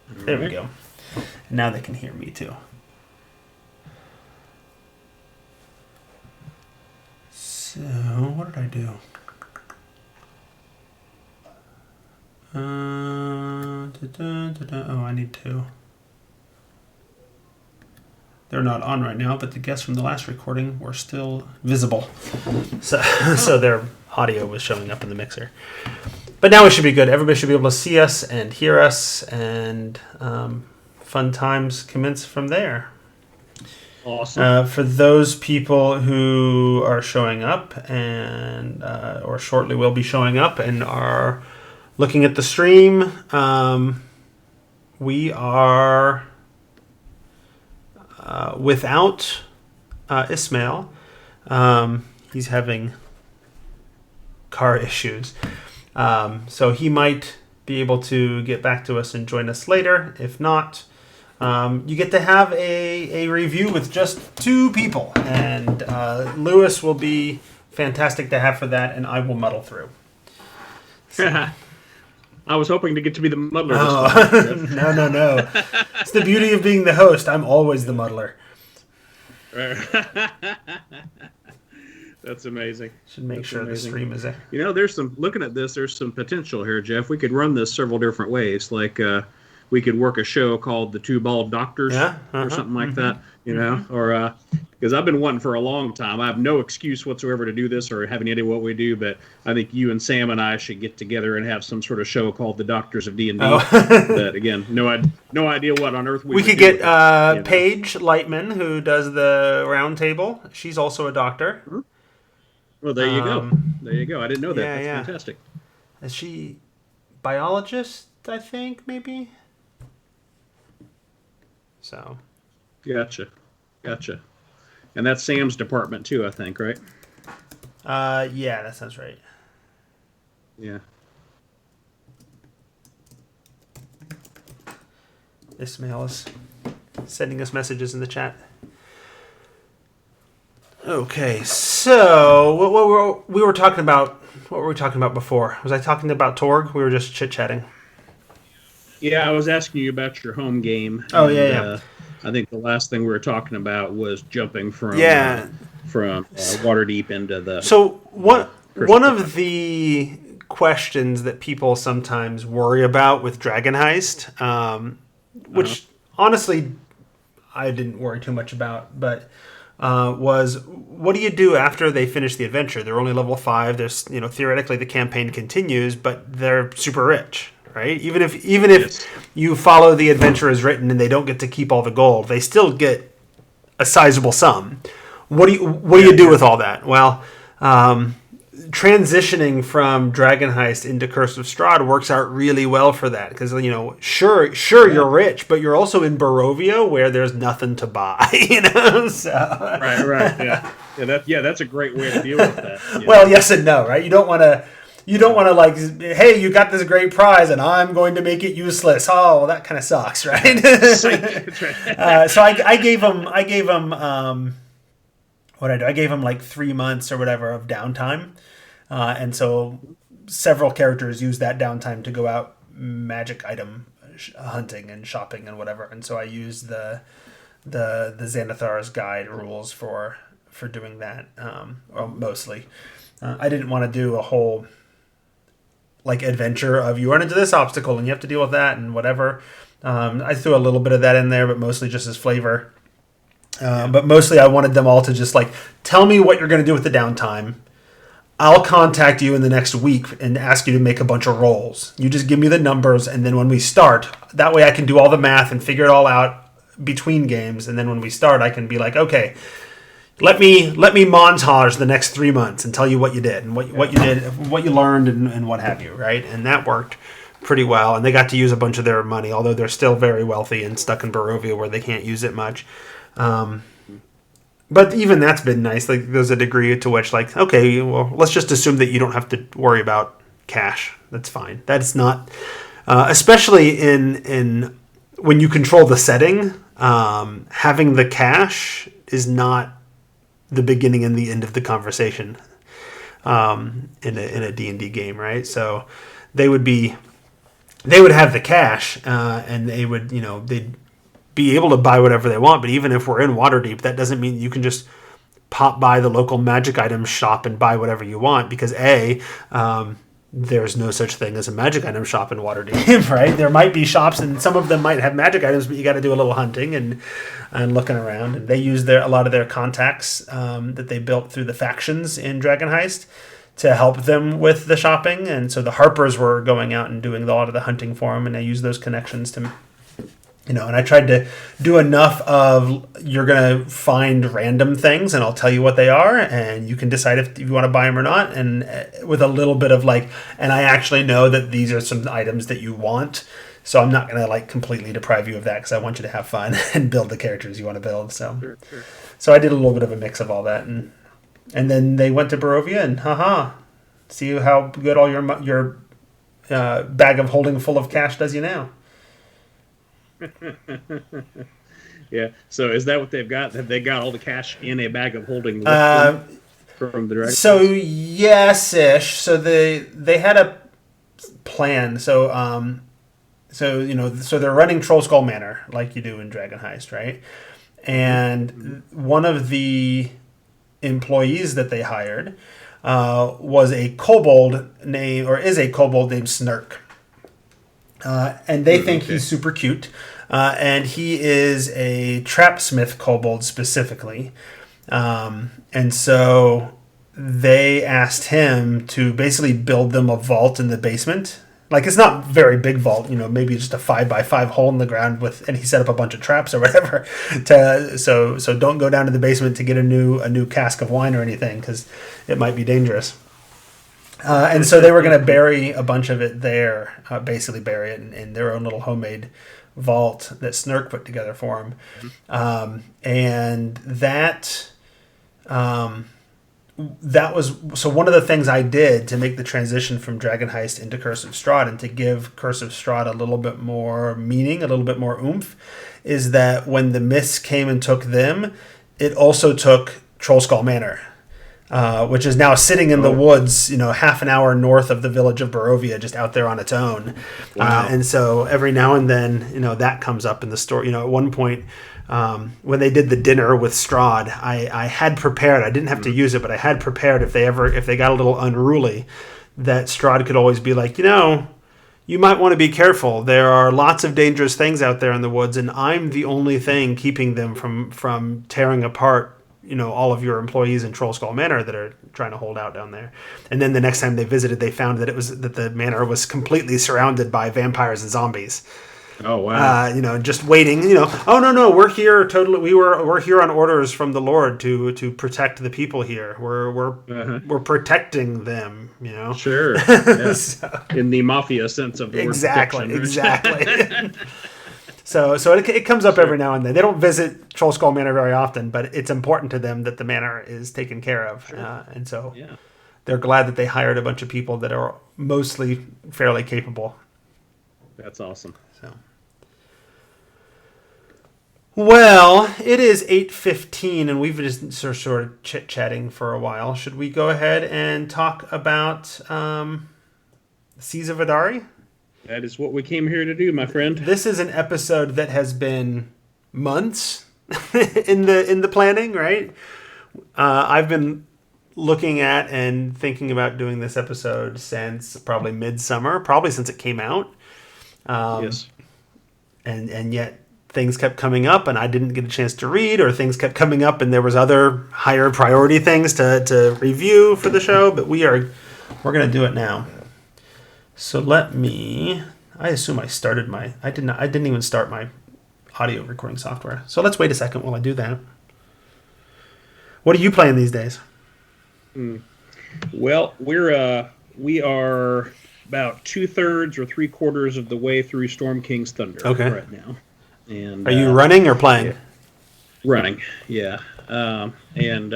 There we go. Now they can hear me too. So, what did I do? Oh, I need to. They're not on right now, but the guests from the last recording were still visible. So their audio was showing up in the mixer. But now we should be good. Everybody should be able to see us and hear us, and fun times commence from there. Awesome. For those people who are showing up and or shortly will be showing up and are looking at the stream, we are without Ismail. He's having car issues. So he might be able to get back to us and join us later. If not, you get to have a review with just 2 people. And Lewis will be fantastic to have for that, and I will muddle through. So. I was hoping to get to be the muddler. No. It's the beauty of being the host. I'm always the muddler. That's amazing. Should make sure the stream is there. There's some potential here, Jeff. We could run this several different ways. Like, we could work a show called The Two Bald Doctors or something like that, or because I've been wanting for a long time. I have no excuse whatsoever to do this or have any idea what we do, but I think you and Sam and I should get together and have some sort of show called The Doctors of D&D. That, again, no idea what on earth we could get Paige Lightman, who does the round table. She's also a doctor. Mm-hmm. Well, there you go. There you go. I didn't know that. That's fantastic. Is she biologist, I think, maybe? So. Gotcha. And that's Sam's department, too, I think, right? Yeah, that sounds right. Yeah. Ismail is sending us messages in the chat. Okay, so what we were talking about? What were we talking about before? Was I talking about Torg? We were just chit-chatting. Yeah, I was asking you about your home game. Oh, yeah. I think the last thing we were talking about was jumping from Waterdeep into the... So one of the questions that people sometimes worry about with Dragon Heist, which honestly I didn't worry too much about, but was what do you do after they finish the adventure? They're only level 5. There's theoretically the campaign continues, but they're super rich. Right? Even if you follow the adventure as written and they don't get to keep all the gold, they still get a sizable sum. What do you do with all that? Well, transitioning from Dragon Heist into Curse of Strahd works out really well for that because sure you're rich, but you're also in Barovia where there's nothing to buy. So right, that's a great way to deal with that. Well, yes and no, right? You don't want to like, hey, you got this great prize and I'm going to make it useless. Oh, well, that kind of sucks, right? So I gave him what I do. I gave him like 3 months or whatever of downtime, and so several characters use that downtime to go out magic item hunting and shopping and whatever. And so I used the Xanathar's Guide rules for doing that, or mostly. I didn't want to do a whole like adventure of you run into this obstacle and you have to deal with that and whatever. I threw a little bit of that in there, but mostly just as flavor. But mostly I wanted them all to just like, tell me what you're going to do with the downtime. I'll contact you in the next week and ask you to make a bunch of rolls. You just give me the numbers, and then when we start, that way I can do all the math and figure it all out between games. And then when we start, I can be like, okay, let me montage the next 3 months and tell you what you did and what you did, what you learned, and what have you, right? And that worked pretty well. And they got to use a bunch of their money, although they're still very wealthy and stuck in Barovia where they can't use it much. But even that's been nice. Like, there's a degree to which, like, okay, well, let's just assume that you don't have to worry about cash. That's fine. That's not, especially in when you control the setting. Having the cash is not the beginning and the end of the conversation in a D&D game, right? So they would be they would have the cash, and they would, they'd be able to buy whatever they want. But even if we're in Waterdeep, that doesn't mean you can just pop by the local magic item shop and buy whatever you want, because there's no such thing as a magic item shop in Waterdeep, right? There might be shops, and some of them might have magic items, but you got to do a little hunting and looking around. And they use a lot of their contacts that they built through the factions in Dragon Heist to help them with the shopping. And so the Harpers were going out and doing a lot of the hunting for them, and they use those connections to, and I tried to do enough of, you're going to find random things and I'll tell you what they are and you can decide if you want to buy them or not. And with a little bit of and I actually know that these are some items that you want. So I'm not going to completely deprive you of that, because I want you to have fun and build the characters you want to build. So, Sure. So I did a little bit of a mix of all that. And then they went to Barovia and see how good all your bag of holding full of cash does you now. Yeah. So is that what they've got? Have they got all the cash in a bag of holding from the Dragon? So yes-ish. So they had a plan. So so they're running Troll Skull Manor like you do in Dragon Heist, right? And one of the employees that they hired was a kobold is a kobold named Snurk. And they think he's super cute. And he is a trapsmith kobold specifically. And so they asked him to basically build them a vault in the basement. It's not a very big vault, maybe just a 5x5 hole in the ground and he set up a bunch of traps or whatever. So don't go down to the basement to get a new cask of wine or anything, because it might be dangerous. And so they were going to bury a bunch of it there, basically bury it in their own little homemade vault that Snurk put together for them. And that was, so one of the things I did to make the transition from Dragon Heist into Curse of Strahd and to give Curse of Strahd a little bit more meaning, a little bit more oomph, is that when the mists came and took them, it also took Troll Skull Manor. Which is now sitting in the woods, half an hour north of the village of Barovia, just out there on its own. Wow. And so every now and then, that comes up in the story. At one point, when they did the dinner with Strahd, I had prepared, I didn't have to use it, but I had prepared if they got a little unruly, that Strahd could always be like, you might want to be careful. There are lots of dangerous things out there in the woods, and I'm the only thing keeping them from tearing apart all of your employees in Troll Skull Manor that are trying to hold out down there. And then the next time they visited, they found that that the manor was completely surrounded by vampires and zombies. Oh wow! Just waiting. Oh no, we're here totally. We're here on orders from the Lord to protect the people here. We're protecting them. Sure. Yeah. So, in the mafia sense of the word protection. Exactly. So it comes up every now and then. They don't visit Troll Skull Manor very often, but it's important to them that the manor is taken care of. Sure. And so they're glad that they hired a bunch of people that are mostly fairly capable. That's awesome. So, well, it is 8:15, and we've just sort of chit-chatting for a while. Should we go ahead and talk about Seas of Vodari? That is what we came here to do, my friend. This is an episode that has been months in the planning, right? I've been looking at and thinking about doing this episode since probably midsummer, probably since it came out. Yes. And yet things kept coming up and I didn't get a chance to read, or things kept coming up and there was other higher priority things to review for the show, but we're going to do it now. So I assume I didn't even start my audio recording software. So let's wait a second while I do that. What are you playing these days? Well, we are about 2/3 or 3/4 of the way through Storm King's Thunder right now. And are you running or playing? Yeah. Running, yeah. And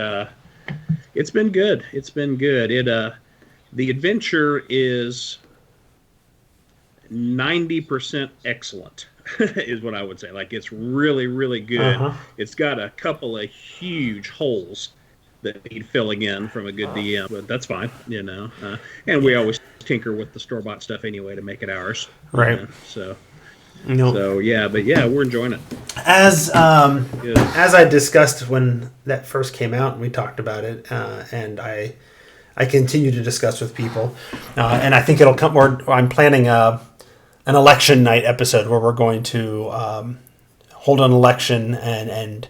it's been good. It's been good. The adventure is 90% excellent, is what I would say. It's really, really good. Uh-huh. It's got a couple of huge holes that need filling in from a good DM, but that's fine, And we always tinker with the store-bought stuff anyway to make it ours. Right. So Nope. So yeah, but yeah, we're enjoying it. As I discussed when that first came out and we talked about it, and I continue to discuss with people, and I think it'll come. I'm planning an election night episode where we're going to hold an election and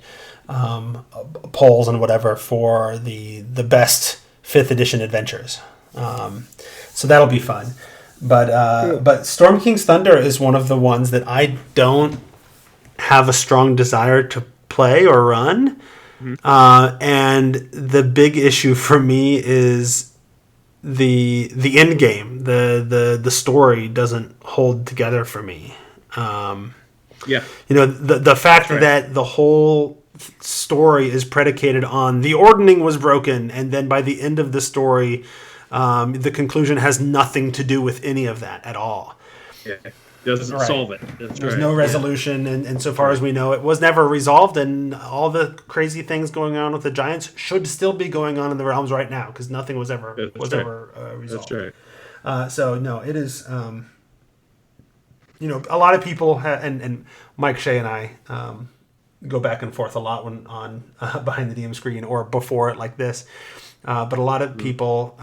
polls and whatever for the best 5th edition adventures. So that'll be fun. But Storm King's Thunder is one of the ones that I don't have a strong desire to play or run. And the big issue for me is the end game. The story doesn't hold together for me. The fact that the whole story is predicated on the ordning was broken, and then by the end of the story, the conclusion has nothing to do with any of that at all. Yeah, doesn't solve it. There's no resolution, and so far as we know, it was never resolved, and all the crazy things going on with the Giants should still be going on in the realms right now, because nothing was ever resolved. That's right. So no, it is. A lot of people and Mike Shea and I go back and forth a lot when on behind the DM screen or before it like this. But a lot of people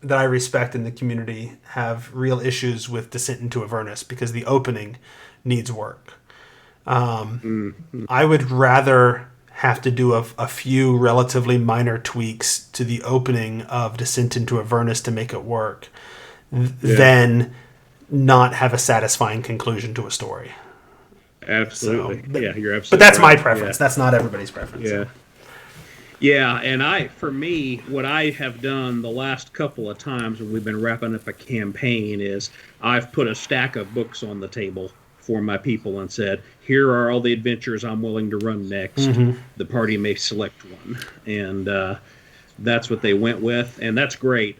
that I respect in the community have real issues with Descent into Avernus because the opening needs work. I would rather have to do a few relatively minor tweaks to the opening of Descent into Avernus to make it work than not have a satisfying conclusion to a story. Absolutely. So, you're absolutely But that's right. my preference. That's not everybody's preference. Yeah. Yeah, and for me, what I have done the last couple of times when we've been wrapping up a campaign is I've put a stack of books on the table for my people and said, here are all the adventures I'm willing to run next. The party may select one. And that's what they went with, and that's great.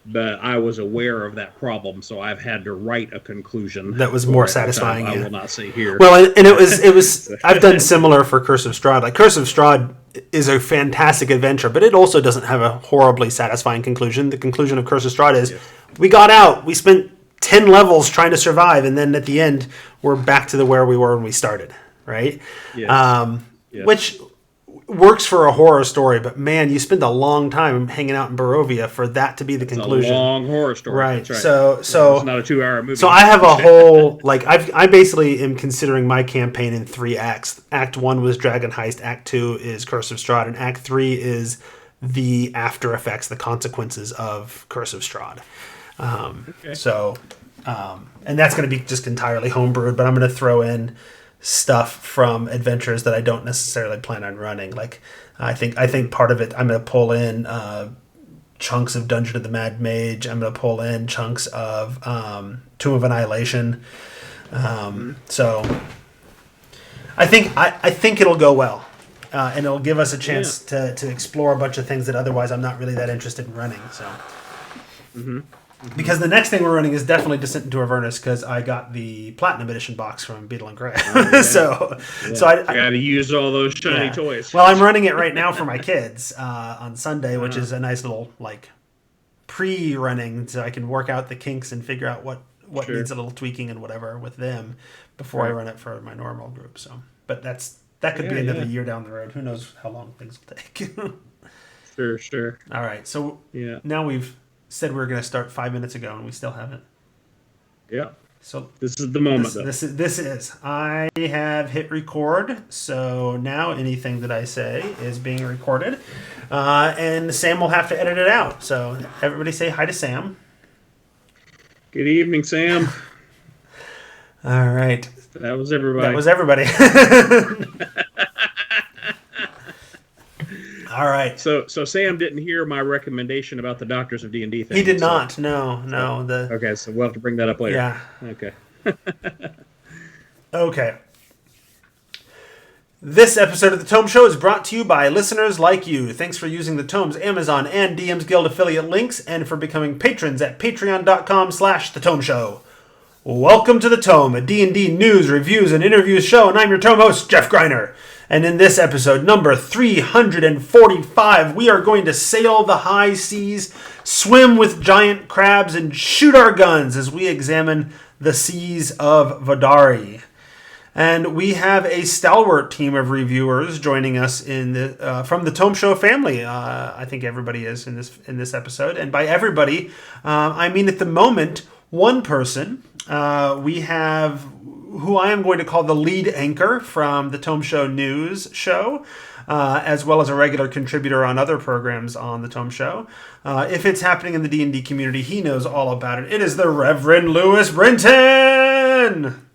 But I was aware of that problem, so I've had to write a conclusion that was more satisfying. I will not say here. Well, and it was. I've done similar for Curse of Strahd. Like Curse of Strahd is a fantastic adventure, but it also doesn't have a horribly satisfying conclusion. The conclusion of Curse of Strahd is we got out, we spent 10 levels trying to survive, and then at the end we're back to where we were when we started, right? Which works for a horror story, but man, you spend a long time hanging out in Barovia for that to be the conclusion. A long horror story, right? That's right. So it's not a 2-hour movie. So I have a whole I basically am considering my campaign in 3 acts. Act 1 was Dragon Heist. Act 2 is Curse of Strahd, and Act 3 is the after effects, the consequences of Curse of Strahd. And that's going to be just entirely homebrewed, but I'm going to throw in stuff from adventures that I don't necessarily plan on running. Like I think part of it I'm going to pull in chunks of Dungeon of the Mad Mage. I'm going to pull in chunks of Tomb of Annihilation. So I think it'll go well, and it'll give us a chance to explore a bunch of things that otherwise I'm not really that interested in running. So. Because the next thing we're running is definitely Descent into Avernus, because I got the Platinum Edition box from Beetle and Grey. So I got to use all those shiny toys. Well, I'm running it right now for my kids on Sunday, which is a nice little pre-running, so I can work out the kinks and figure out what needs a little tweaking and whatever with them before I run it for my normal group. So, but that could be another year down the road. Who knows how long things will take? Sure. All right, so now we've said we were going to start 5 minutes ago, and we still haven't. Yeah. So this is the moment. This is. I have hit record, so now anything that I say is being recorded, and Sam will have to edit it out. So everybody say hi to Sam. Good evening, Sam. All right. That was everybody. All right. So Sam didn't hear my recommendation about the Doctors of D&D thing. He did not. No. Okay, so we'll have to bring that up later. Yeah. Okay. Okay. This episode of the Tome Show is brought to you by listeners like you. Thanks for using the Tome's Amazon and DM's Guild affiliate links, and for becoming patrons at patreon.com/the Tome Show. Welcome to the Tome, a D&D news, reviews, and interviews show, and I'm your Tome host, Jeff Greiner. And in this episode, number 345, we are going to sail the high seas, swim with giant crabs, and shoot our guns as we examine the seas of Vodari. And we have a stalwart team of reviewers joining us from the Tome Show family. I think everybody is in this episode. And by everybody, I mean at the moment, one person. We have who I am going to call the lead anchor from the Tome Show News show, as well as a regular contributor on other programs on the Tome Show. If it's happening in the D&D community, he knows all about it. It is the Reverend Lewis Brinton!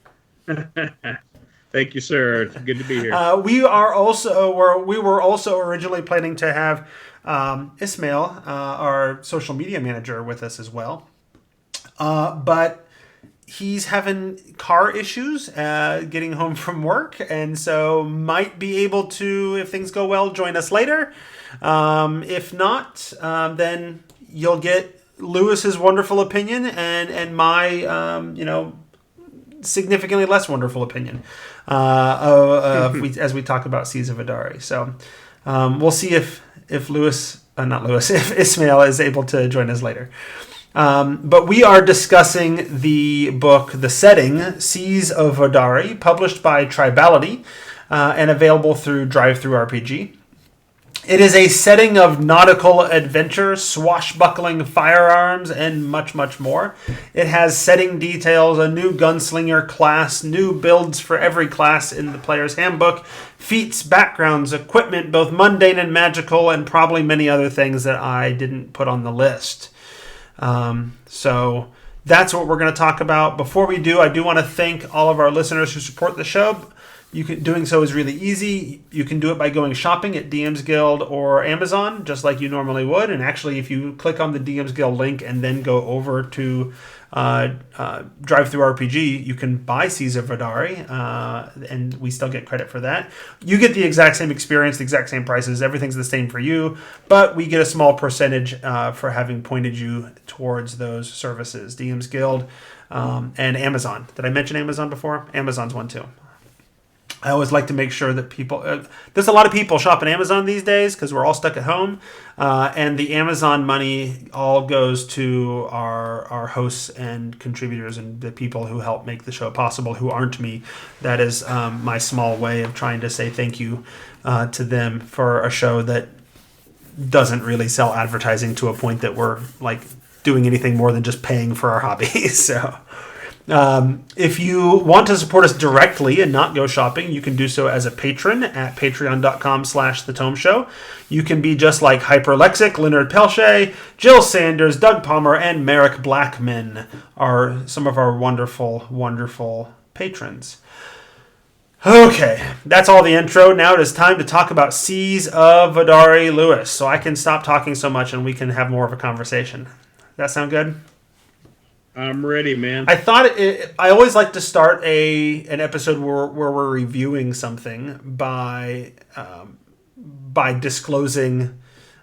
Thank you, sir. It's good to be here. We were also originally planning to have Ismail, our social media manager, with us as well. But he's having car issues getting home from work, and so might be able to, if things go well, join us later. If not, then you'll get Lewis's wonderful opinion and my, significantly less wonderful opinion as we talk about Seas of Vodari. So we'll see if Ismail is able to join us later. But we are discussing the book, The Setting, Seas of Vodari, published by Tribality and available through DriveThruRPG. It is a setting of nautical adventure, swashbuckling firearms, and much, much more. It has setting details, a new gunslinger class, new builds for every class in the player's handbook, feats, backgrounds, equipment, both mundane and magical, and probably many other things that I didn't put on the list. So that's what we're going to talk about. Before we do, I do want to thank all of our listeners who support the show. Doing so is really easy. You can do it by going shopping at DM's Guild or Amazon, just like you normally would. And actually, if you click on the DM's Guild link and then go over to DriveThruRPG, you can buy Seas of Vodari, and we still get credit for that. You get the exact same experience, the exact same prices. Everything's the same for you, but we get a small percentage for having pointed you towards those services. DM's Guild and Amazon. Did I mention Amazon before? Amazon's one too. I always like to make sure that people... there's a lot of people shopping Amazon these days because we're all stuck at home. And the Amazon money all goes to our hosts and contributors and the people who help make the show possible, who aren't me. That is my small way of trying to say thank you to them for a show that doesn't really sell advertising to a point that we're like doing anything more than just paying for our hobby. So... if you want to support us directly and not go shopping, you can do so as a patron at patreon.com/thetomeshow. You can be just like Hyperlexic, Leonard Pelche, Jill Sanders, Doug Palmer, and Merrick Blackman are some of our wonderful, wonderful patrons. Okay, that's all the intro. Now it is time to talk about Seas of Vodari, Lewis, so I can stop talking so much and we can have more of a conversation. That sound good? I'm ready, man. I thought I always like to start an episode where we're reviewing something by disclosing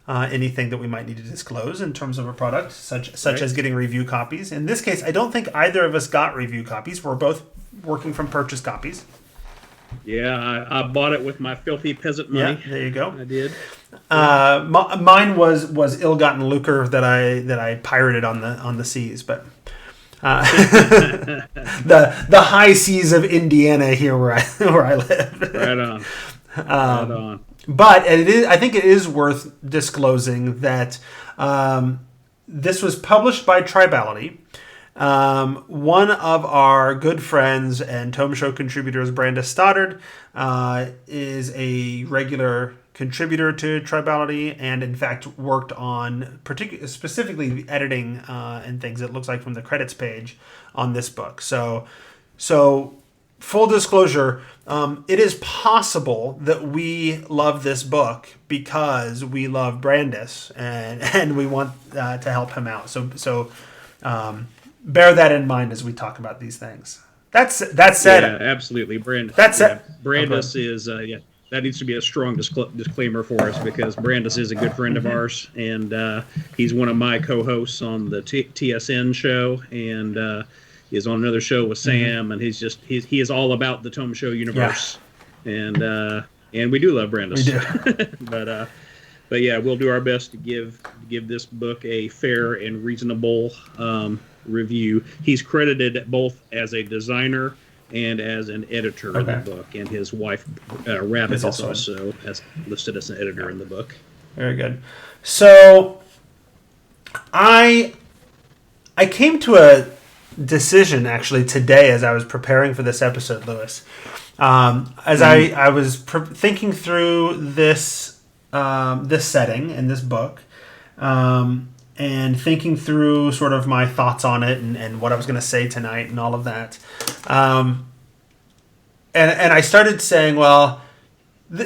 anything that we might need to disclose in terms of a product, such as getting review copies. In this case, I don't think either of us got review copies. We're both working from purchase copies. Yeah, I bought it with my filthy peasant money. Yeah, there you go. I did. Mine was ill-gotten lucre that I pirated on the seas, but. The high seas of Indiana here where I live. Right on. Right on. But I think it is worth disclosing that this was published by Tribality. One of our good friends and Tome Show contributors, Brandis Stoddard, is a regular contributor to Tribality and in fact worked on specifically the editing and things, it looks like, from the credits page on this book. So full disclosure, it is possible that we love this book because we love Brandis and we want to help him out. So bear that in mind as we talk about these things. That said, yeah, absolutely, Brandis. Brandis is that needs to be a strong disclaimer for us because Brandis is a good friend of ours, and he's one of my co-hosts on the TSN show, and is on another show with Sam, and he is all about the Tome Show universe, and And we do love We Brandis. do. But yeah, we'll do our best to give this book a fair and reasonable review. He's credited both as a designer and as an editor in the book, and his wife Rabbit is also as listed as an editor in the book. Very good. So I came to a decision actually today as I was preparing for this episode, Lewis. As I was thinking through this setting and this book, and thinking through sort of my thoughts on it and what I was going to say tonight and all of that, and I started saying, well,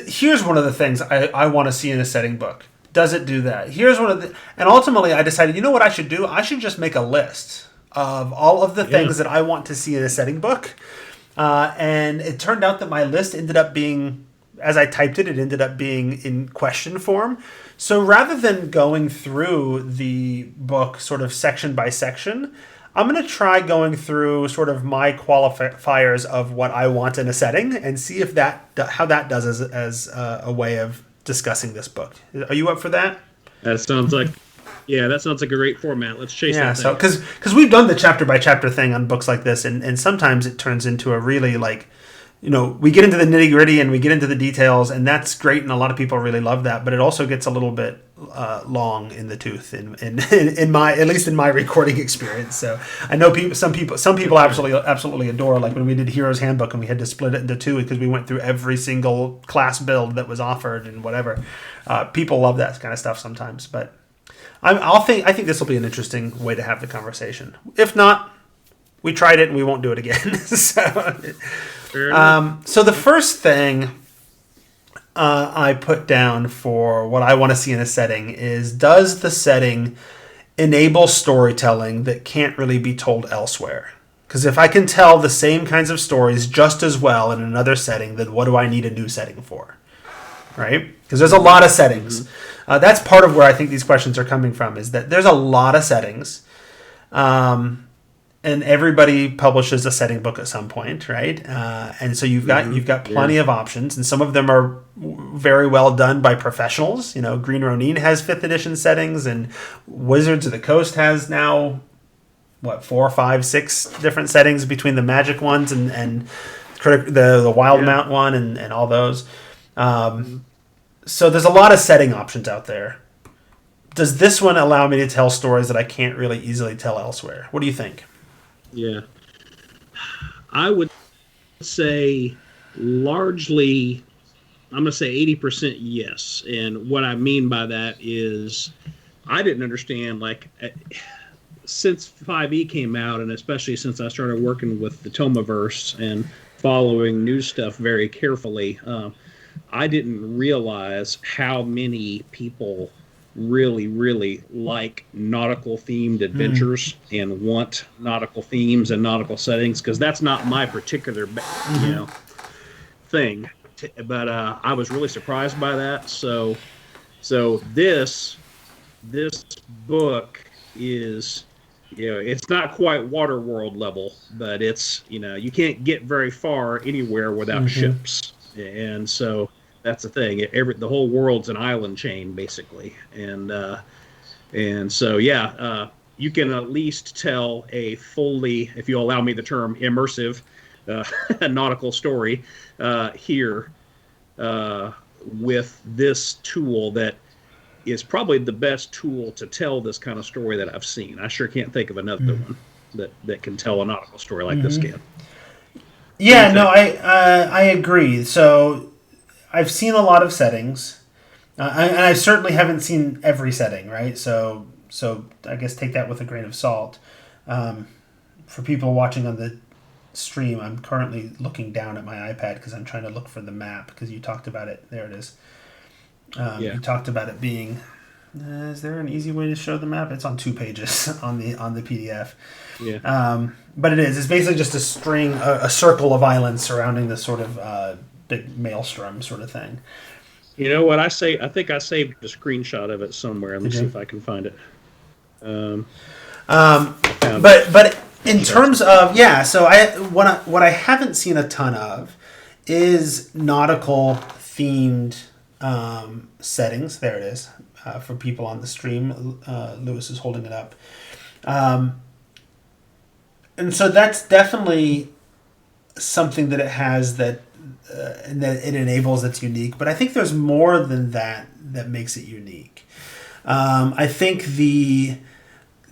here's one of the things I want to see in a setting book. Does it do that? Here's one of the, and ultimately I decided, you know what I should do? I should just make a list of all of the things that I want to see in a setting book. And it turned out that my list ended up being, as I typed it ended up being in question form. So rather than going through the book sort of section by section, I'm going to try going through sort of my qualifiers of what I want in a setting and see if how that does as a way of discussing this book. Are you up for that? That sounds like a great format. Let's chase that thing. So because we've done the chapter by chapter thing on books like this, and sometimes it turns into a really we get into the nitty gritty and we get into the details, and that's great, and a lot of people really love that. But it also gets a little bit long in the tooth, in my, at least in my recording experience. So I know some people absolutely adore, like when we did Hero's Handbook and we had to split it into two because we went through every single class build that was offered and whatever. People love that kind of stuff sometimes, but I think this will be an interesting way to have the conversation. If not, we tried it and we won't do it again. So the first thing I put down for what I want to see in a setting is, does the setting enable storytelling that can't really be told elsewhere? Because if I can tell the same kinds of stories just as well in another setting, then what do I need a new setting for? Right? Because there's a lot of settings. Mm-hmm. That's part of where I think these questions are coming from, is that there's a lot of settings. And everybody publishes a setting book at some point, right? And so you've got plenty of options, and some of them are very well done by professionals. You know, Green Ronin has 5th edition settings, and Wizards of the Coast has now 4, 5, 6 different settings between the Magic ones and the Wild Mount one and all those. So there's a lot of setting options out there. Does this one allow me to tell stories that I can't really easily tell elsewhere? What do you think? Yeah. I would say largely, I'm going to say 80% yes. And what I mean by that is I didn't understand, since 5e came out, and especially since I started working with the Tomeverse and following news stuff very carefully, I didn't realize how many people really, really like nautical themed adventures and want nautical themes and nautical settings, because that's not my particular thing. But I was really surprised by that. So this book is, it's not quite Waterworld level, but it's, you can't get very far anywhere without ships. And so that's the thing. The whole world's an island chain, basically, and so you can at least tell a fully, if you allow me the term, immersive nautical story here with this tool that is probably the best tool to tell this kind of story that I've seen. I sure can't think of another one that can tell a nautical story like this can. Yeah, no, I agree. So I've seen a lot of settings, and I certainly haven't seen every setting, right? So I guess take that with a grain of salt. For people watching on the stream, I'm currently looking down at my iPad because I'm trying to look for the map, because you talked about it. There it is. You talked about it being... is there an easy way to show the map? It's on 2 pages on the PDF. Yeah. But it is. It's basically just a string, a circle of islands surrounding this sort of big maelstrom sort of thing. You know what I say? I think I saved a screenshot of it somewhere. Let me see if I can find it. But in terms of so what I haven't seen a ton of is nautical themed settings. There it is for people on the stream. Lewis is holding it up. And so that's definitely something that it has that and that it enables that's unique. But I think there's more than that that makes it unique. I think the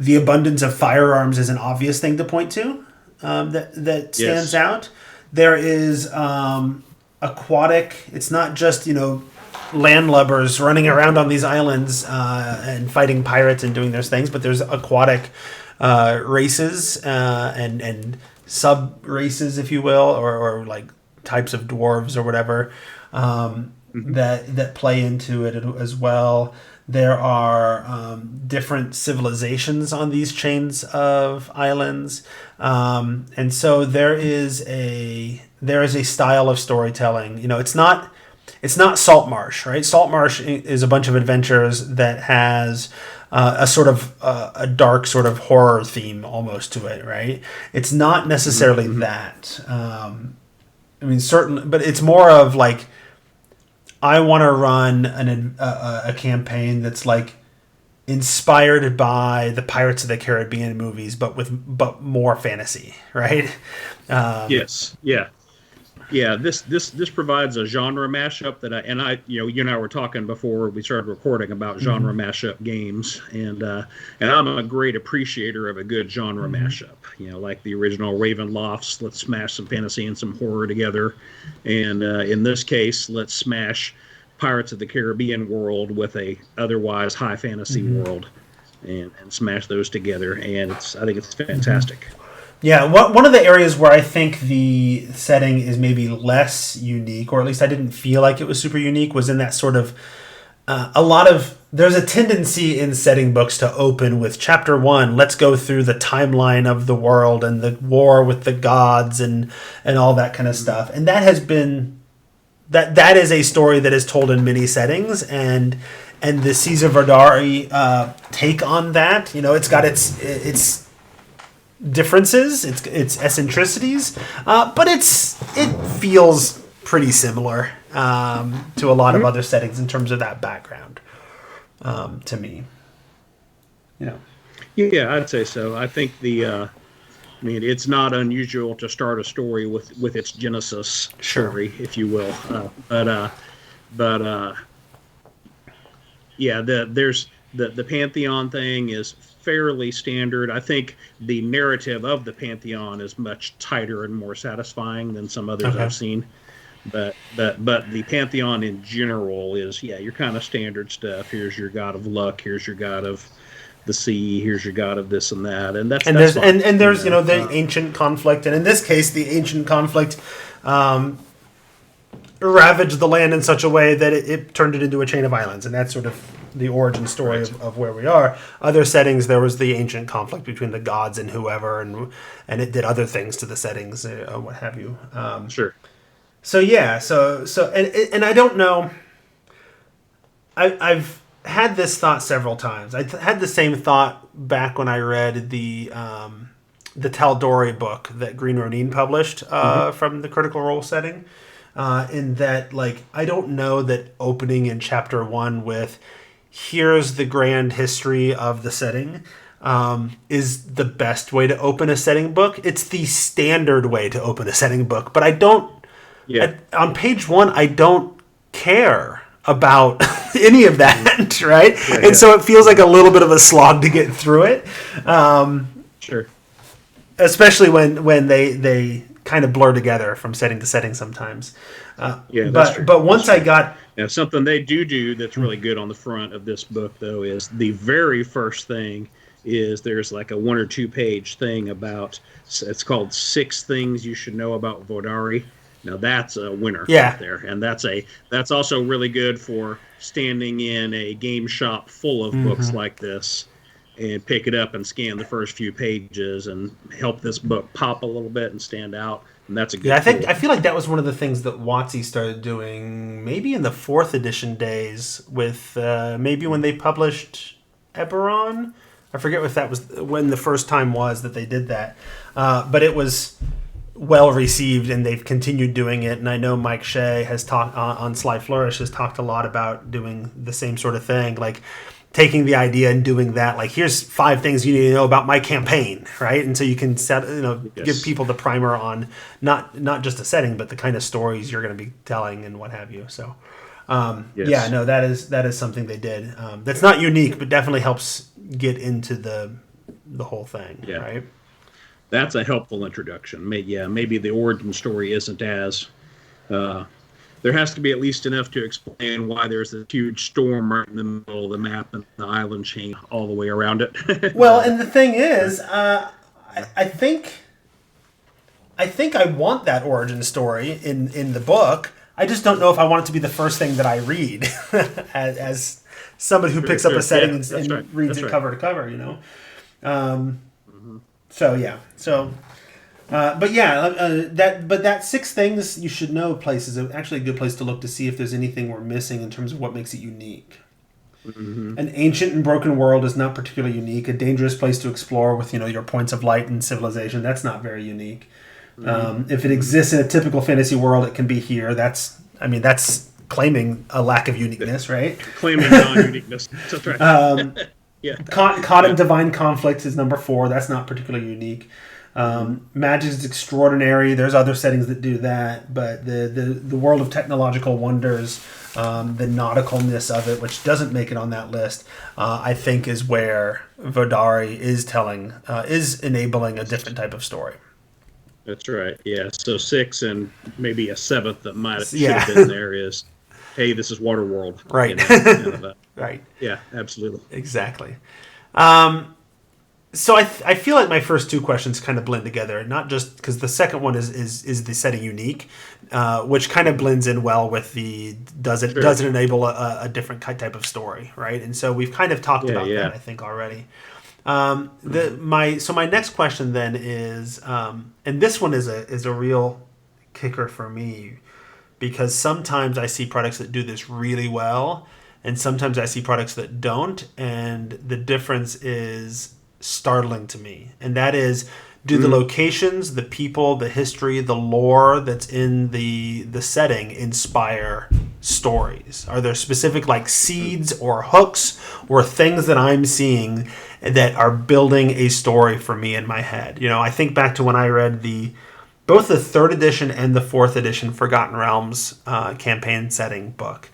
abundance of firearms is an obvious thing to point to that stands out. There is aquatic. It's not just landlubbers running around on these islands and fighting pirates and doing those things, but there's aquatic races and sub races, if you will, or like types of dwarves or whatever that play into it as well. There are different civilizations on these chains of islands, and so there is a style of storytelling. It's not Salt Marsh, right? Salt Marsh is a bunch of adventures that has a sort of a dark sort of horror theme almost to it, right? It's not necessarily that. Certainly, but it's more of like, I want to run a campaign that's like inspired by the Pirates of the Caribbean movies, but more fantasy, right? Yes, yeah. Yeah, this provides a genre mashup that you and I were talking before we started recording about genre mashup games, and I'm a great appreciator of a good genre mashup. Like the original Ravenlofts, let's smash some fantasy and some horror together, and in this case, let's smash Pirates of the Caribbean world with a otherwise high fantasy world, and smash those together, and I think it's fantastic. Yeah, one of the areas where I think the setting is maybe less unique, or at least I didn't feel like it was super unique, was in that sort of there's a tendency in setting books to open with chapter 1, let's go through the timeline of the world and the war with the gods and all that kind of stuff. And that has been that is a story that is told in many settings, and the Caesar Vodari take on that, it's got its differences, its eccentricities, but it feels pretty similar to a lot of other settings in terms of that background. To me, yeah, I'd say so. I think it's not unusual to start a story with its genesis story, if you will. There's the Pantheon thing is fairly standard. I think the narrative of the Pantheon is much tighter and more satisfying than some others I've seen. But the Pantheon in general is your kind of standard stuff. Here's your god of luck. Here's your god of the sea. Here's your god of this and that. And there's the ancient conflict, and in this case, the ancient conflict ravaged the land in such a way that it turned it into a chain of islands, and that's sort of the origin story of where we are. Other settings, there was the ancient conflict between the gods and whoever, and it did other things to the settings, what have you. Sure. So yeah, and I don't know. I've had this thought several times. I had the same thought back when I read the Tal'Dorei book that Green Ronin published from the Critical Role setting. In that, like, I don't know that opening in chapter 1 with here's the grand history of the setting is the best way to open a setting book. It's the standard way to open a setting book, but I don't. Yeah. On page 1, I don't care about any of that, right? Yeah, and so it feels like a little bit of a slog to get through it. Sure. Especially when they kind of blur together from setting to setting sometimes. That's true. But once I got... something they do that's really good on the front of this book, though, is the very first thing is there's like a 1 or 2 page thing about, it's called 6 Things You Should Know About Vodari. Now that's a winner right there, and that's also really good for standing in a game shop full of books like this, and pick it up and scan the first few pages and help this book pop a little bit and stand out. And that's a good. I feel like that was one of the things that WotC started doing, maybe in the 4th edition days, with maybe when they published Eberron. I forget if that was when the first time was that they did that, but it was well received, and they've continued doing it. And I know Mike Shea has talked on Sly Flourish has talked a lot about doing the same sort of thing, like taking the idea and doing that. Like, here's 5 things you need to know about my campaign, right? And so you can give people the primer on not just a setting, but the kind of stories you're going to be telling and what have you. So, yeah, no, that is something they did. That's not unique, but definitely helps get into the whole thing, right? That's a helpful introduction. Maybe the origin story isn't as. There has to be at least enough to explain why there's a huge storm right in the middle of the map and the island chain all the way around it. Well, and the thing is, I think I want that origin story in the book. I just don't know if I want it to be the first thing that I read as somebody who picks up a setting and reads it cover to cover, you know. So yeah, but that 6 things you should know place is actually a good place to look to see if there's anything we're missing in terms of what makes it unique. Mm-hmm. An ancient and broken world is not particularly unique. A dangerous place to explore with your points of light and civilization, that's not very unique. Mm-hmm. If it exists in a typical fantasy world, it can be here. That's claiming a lack of uniqueness, right? Claiming non-uniqueness. That's right. Yeah. Caught in divine conflict is number 4. That's not particularly unique. Magic is extraordinary. There's other settings that do that, but the world of technological wonders, the nauticalness of it, which doesn't make it on that list, I think is where Vodari is enabling a different type of story. That's right. Yeah. So 6 and maybe a 7th that should have been there is, hey, this is Waterworld. Right. Right. Yeah, absolutely. Exactly. So I feel like my first 2 questions kind of blend together, not just because the second one is the setting unique, which kind of blends in well with the does it enable a different type of story, right? And so we've kind of talked about that, I think, already. My next question then is, and this one is a real kicker for me, because sometimes I see products that do this really well, and sometimes I see products that don't, and the difference is startling to me. And that is, do the locations, the people, the history, the lore that's in the setting inspire stories? Are there specific seeds or hooks or things that I'm seeing that are building a story for me in my head? I think back to when I read both the 3rd edition and the 4th edition Forgotten Realms campaign setting book.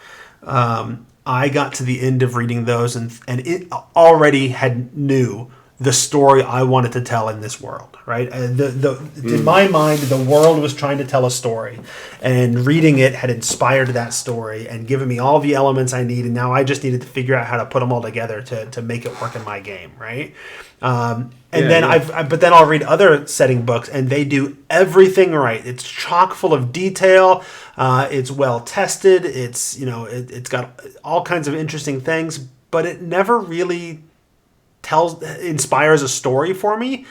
I got to the end of reading those and it already knew the story I wanted to tell in this world, right? In my mind, the world was trying to tell a story, and reading it had inspired that story and given me all the elements I need, and now I just needed to figure out how to put them all together to make it work in my game, right? But then I'll read other setting books, and they do everything right. It's chock full of detail. It's well tested. It's it's got all kinds of interesting things, but it never really inspires a story for me.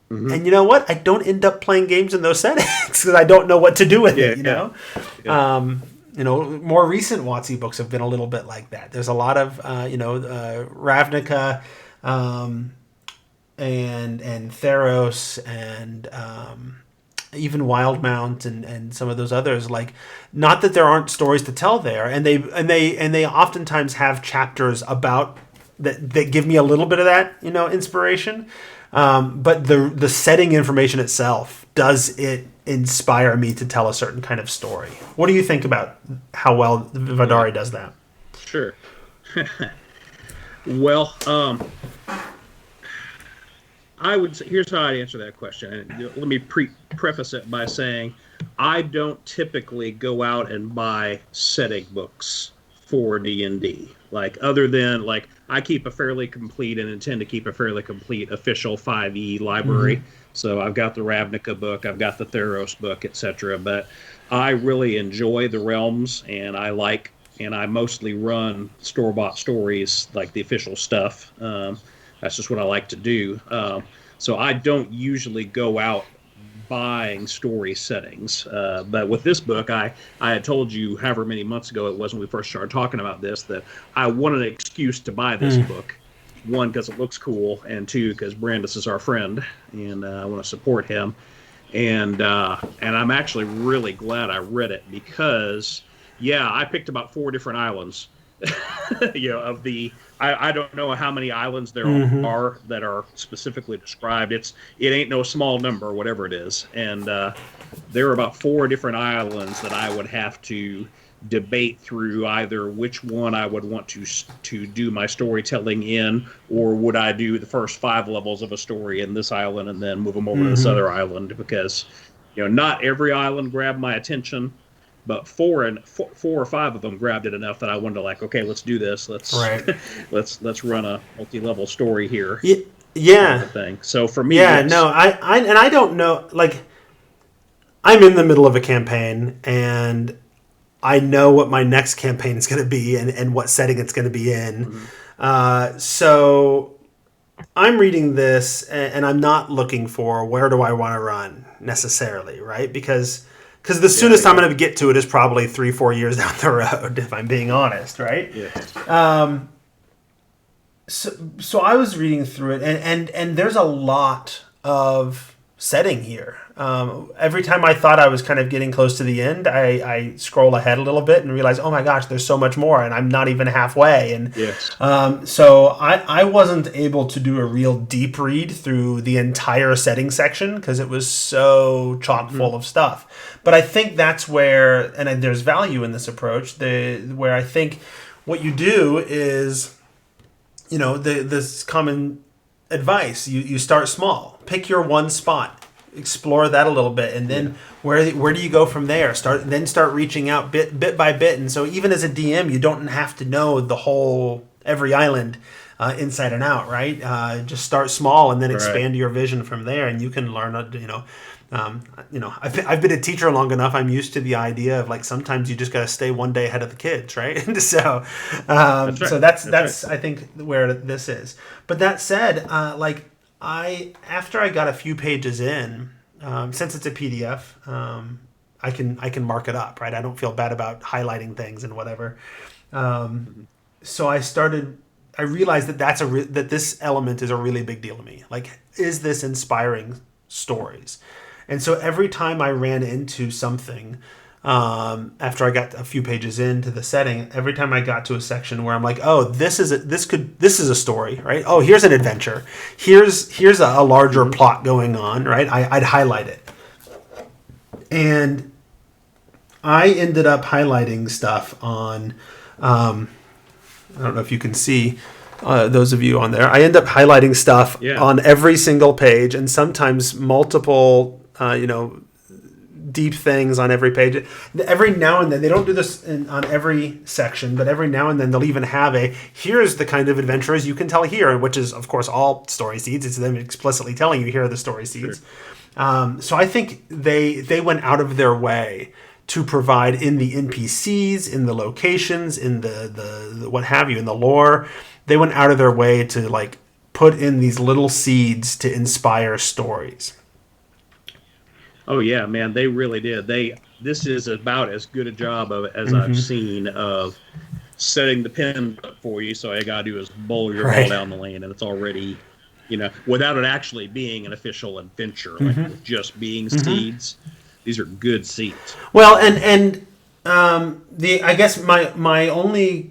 Mm-hmm. And you know what? I don't end up playing games in those settings because I don't know what to do with it. More recent WotC books have been a little bit like that. There's a lot of Ravnica and Theros and even Wildmount and some of those others. Not that there aren't stories to tell there, and they oftentimes have chapters about that give me a little bit of that inspiration. But the setting information itself, does it inspire me to tell a certain kind of story? What do you think about how well Vodari does that? Sure. Well, I would say, here's how I'd answer that question. Let me preface it by saying I don't typically go out and buy setting books for D&D. Other than I keep a fairly complete and intend to keep a fairly complete official 5e library. Mm-hmm. So I've got the Ravnica book, I've got the Theros book, etc. But I really enjoy the realms, and I mostly run store-bought stories, the official stuff. That's just what I like to do. So I don't usually go out buying story settings. But with this book, I had told you however many months ago it was when we first started talking about this, that I wanted an excuse to buy this book. 1, because it looks cool, and 2, because Brandis is our friend, and I want to support him. and I'm actually really glad I read it because, yeah, I picked about 4 different islands. Of the I don't know how many islands there Mm-hmm. are that are specifically described. It ain't no small number, whatever it is, and there are about 4 different islands that I would have to debate through either which one I would want to do my storytelling in, or would I do the first 5 levels of a story in this island and then move them over to this Mm-hmm. other island because not every island grabbed my attention, but four or five of them grabbed it enough that I wanted to like, okay, let's do this. Let's Right. let's run a multi-level story here, Y- kind of yeah. a thing. So for me, Yeah. No. yes. I don't know. Like, I'm in the middle of a campaign, and I know what my next campaign is going to be, and what setting it's going to be in. Mm-hmm. So I'm reading this, and I'm not looking for where do I want to run necessarily, right? Because the Yeah, soonest I'm yeah, going to get to it is probably 3-4 years down the road, if I'm being honest, right? yes. So I was reading through it, and there's a lot of setting here. Every time I thought I was kind of getting close to the end, I scroll ahead a little bit and realize, oh my gosh, there's so much more, and I'm not even halfway. And Yes. so I wasn't able to do a real deep read through the entire setting section because it was so chock Mm-hmm. full of stuff. But I think that's where, and there's value in this approach, where I think what you do is, this common advice: you start small, pick your one spot, explore that a little bit, and Yeah. then where do you go from there? Start reaching out bit by bit. And so even as a DM, you don't have to know every island inside and out, right? Just start small and then Right. expand your vision from there, and you can learn. I've been a teacher long enough. I'm used to the idea of, like, sometimes you just got to stay one day ahead of the kids, right? so, That's right. so that's That's right. that's I think where this is. But that said, after I got a few pages in, since it's a PDF, I can mark it up, right? I don't feel bad about highlighting things and whatever. Mhm. So I realized that this element is a really big deal to me. Like, is this inspiring stories? And so every time I ran into something, after I got a few pages into the setting, every time I got to a section where I'm like, oh, this is a story, right? Oh, here's an adventure. Here's a larger Mhm. plot going on, right? I'd highlight it, and I ended up highlighting stuff on. I don't know if you can see, those of you on there. I end up highlighting stuff Yeah. on every single page, and sometimes multiple, deep things on every page. Every now and then, they don't do this on every section, but every now and then they'll even have here's the kind of adventures you can tell here, which is, of course, all story seeds. It's them explicitly telling you here are the story Sure. seeds. So I think they went out of their way to provide in the NPCs, in the locations, in the what have you, in the lore. They went out of their way to, like, put in these little seeds to inspire stories. Oh yeah, man, they really did. This is about as good a job of as I've Hmm. seen of setting the pin up for you. So all you gotta do is bowl your ball Right. down the lane, and it's already, without it actually being an official adventure, like Hmm. with just being Hmm. seeds. These are good seeds. Well, the I guess my only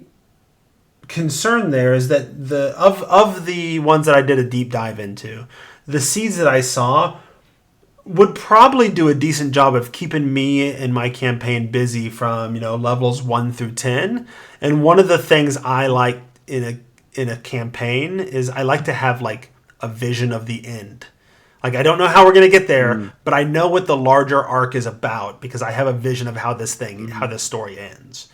concern there is that of the ones that I did a deep dive into, the seeds that I saw would probably do a decent job of keeping me and my campaign busy from, levels 1 through 10. And one of the things I like in a campaign is I like to have, like, a vision of the end. Like, I don't know how we're going to get there, Mm, but I know what the larger arc is about because I have a vision of how hmm this story ends.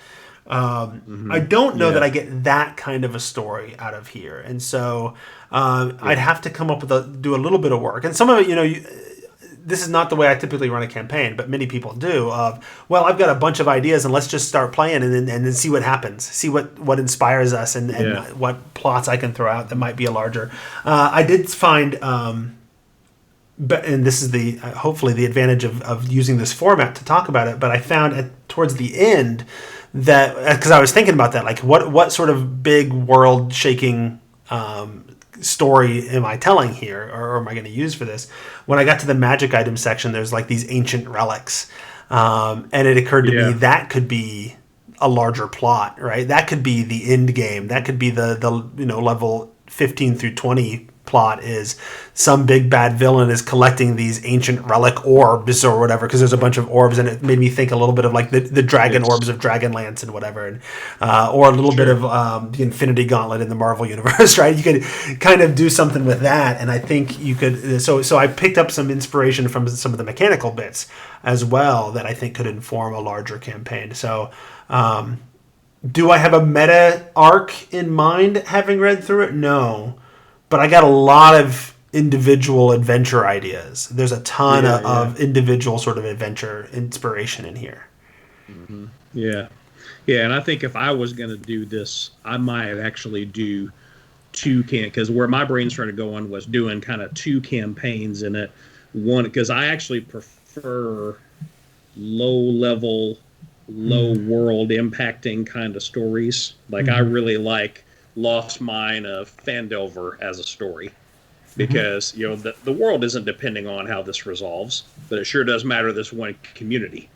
I hmm don't know that Yeah, I get that kind of a story out of here, and so I'd yeah, have to come up with do a little bit of work. And some of it, this is not the way I typically run a campaign, but many people do. Well, I've got a bunch of ideas, and let's just start playing, and then see what happens, see what inspires us, and yeah. what plots I can throw out that might be a larger. I did find. But and this is the hopefully the advantage of using this format to talk about it. But I found towards the end that, because I was thinking about that, like, what sort of big world shaking story am I telling here, or am I going to use for this? When I got to the magic item section, there's like these ancient relics, and it occurred to me that could be a larger plot, right? That could be the end game. That could be the level 15 through 20 plot is some big bad villain is collecting these ancient relic orbs or whatever, because there's a bunch of orbs, and it made me think a little bit of like the dragon orbs of Dragonlance and whatever, and or a little bit of the Infinity Gauntlet in the Marvel universe, right? You could kind of do something with that, and I think you could. So I picked up some inspiration from some of the mechanical bits as well that I think could inform a larger campaign. So. Do I have a meta arc in mind having read through it? No. But I got a lot of individual adventure ideas. There's a ton of individual sort of adventure inspiration in here. Mm-hmm. Yeah. Yeah, and I think if I was going to do this, I might actually do because where my brain started going was doing kind of two campaigns in it. One, because I actually prefer low world impacting kind of stories. Like I really like Lost Mine of Phandelver as a story, because the world isn't depending on how this resolves, but it sure does matter this one community,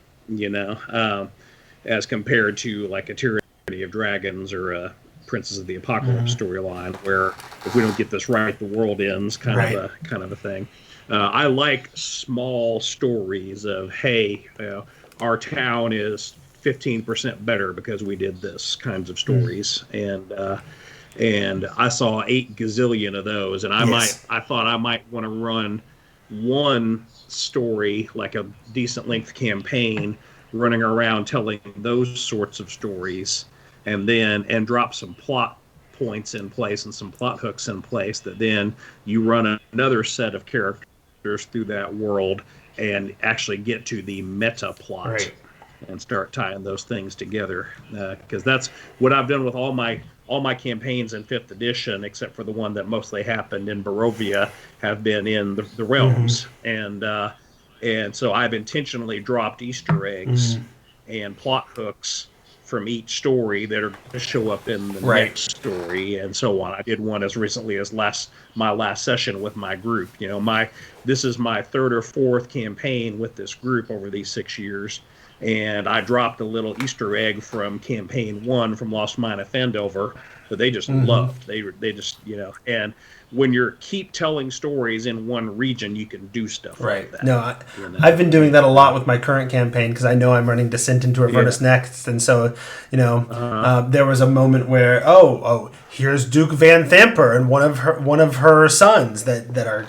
as compared to like a Tyranny of Dragons or a Princess of the Apocalypse storyline, where if we don't get this right, the world ends, kind of a thing. I like small stories of, hey, our town is 15% better because we did this kinds of stories, and I saw 8 gazillion of those, and I thought I might want to run one story, like a decent length campaign, running around telling those sorts of stories, and drop some plot points in place and some plot hooks in place that then you run another set of characters through that world and actually get to the meta plot and start tying those things together, because that's what I've done with all my campaigns in 5th edition, except for the one that mostly happened in Barovia, have been in the realms, and so I've intentionally dropped Easter eggs and plot hooks from each story that are going to show up in the next story, and so on. I did one as recently as my last session with my group. This is my 3rd or 4th campaign with this group over these 6 years, and I dropped a little Easter egg from campaign 1 from Lost Mine of Phandelver that they just loved. They just and when you keep telling stories in one region, you can do stuff like that. No, I've been doing that a lot with my current campaign, because I know I'm running Descent into Avernus next, and so there was a moment where here's Duke Van Thamper and one of her sons that are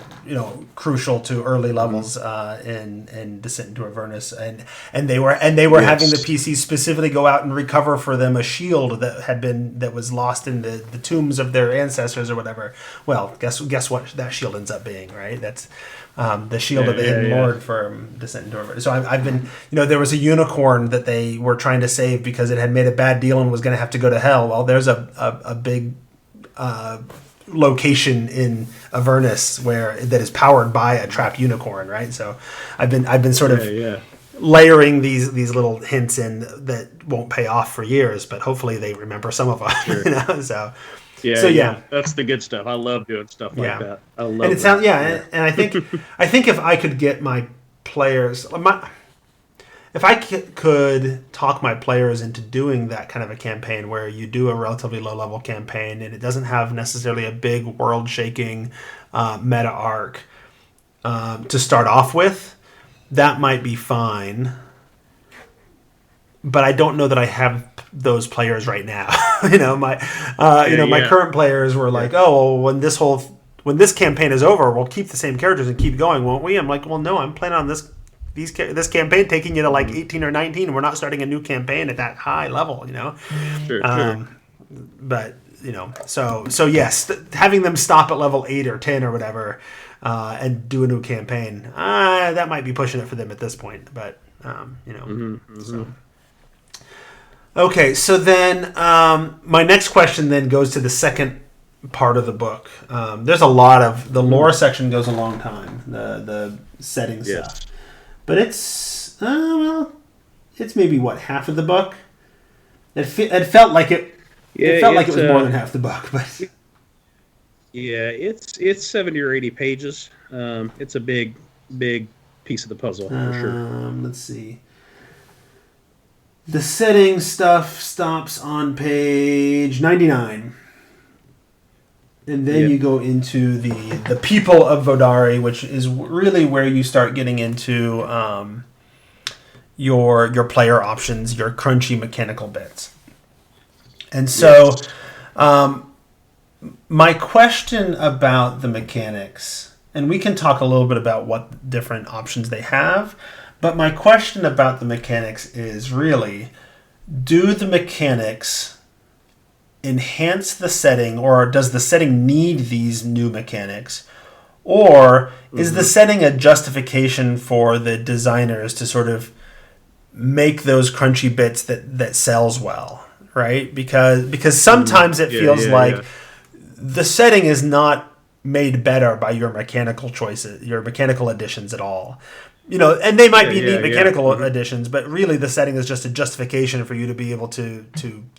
crucial to early levels in Descent into Avernus, and they were having the PCs specifically go out and recover for them a shield that was lost in the tombs of their ancestors or whatever. Well, guess what that shield ends up being, right? That's the shield of the Hidden Lord from Descent into Avernus. So I've been, there was a unicorn that they were trying to save because it had made a bad deal and was going to have to go to hell. Well, there's a big location in Avernus that is powered by a trapped unicorn, right? So I've been sort of layering these little hints in that won't pay off for years, but hopefully they remember some of them. Sure. So that's the good stuff. I love doing stuff like that. I love and it sounds and I think if I could get my players, if I could talk my players into doing that kind of a campaign where you do a relatively low level campaign and it doesn't have necessarily a big world shaking meta arc to start off with, that might be fine. But I don't know that I have those players right now. My current players were like, when this campaign is over, we'll keep the same characters and keep going, won't we? I'm like, well, no, I'm planning on this campaign taking you to like 18 or 19. We're not starting a new campaign at that high level, Sure. But so yes, having them stop at level 8 or 10 or whatever and do a new campaign, that might be pushing it for them at this point. But So. Okay, so then my next question then goes to the second part of the book. There's a lot of the lore section goes a long time, the setting stuff. But it's it's maybe half of the book. It felt like it. It felt like it was more than half the book, but Yeah, it's 70 or 80 pages. It's a big piece of the puzzle for sure. Let's see. The setting stuff stops on page 99. And then Yep. you go into the people of Vodari, which is really where you start getting into your player options, your crunchy mechanical bits. And so, Yes. my question about the mechanics, and we can talk a little bit about what different options they have, but my question about the mechanics is really, do the mechanics enhance the setting, or does the setting need these new mechanics? Or is the Mm-hmm. setting a justification for the designers to sort of make those crunchy bits that sells well, right? Because Mm. sometimes it Yeah, feels yeah, yeah. like the setting is not made better by your mechanical choices, your mechanical additions at all. And they might Yeah, be neat yeah, yeah. mechanical Mm-hmm. additions, but really the setting is just a justification for you to be able to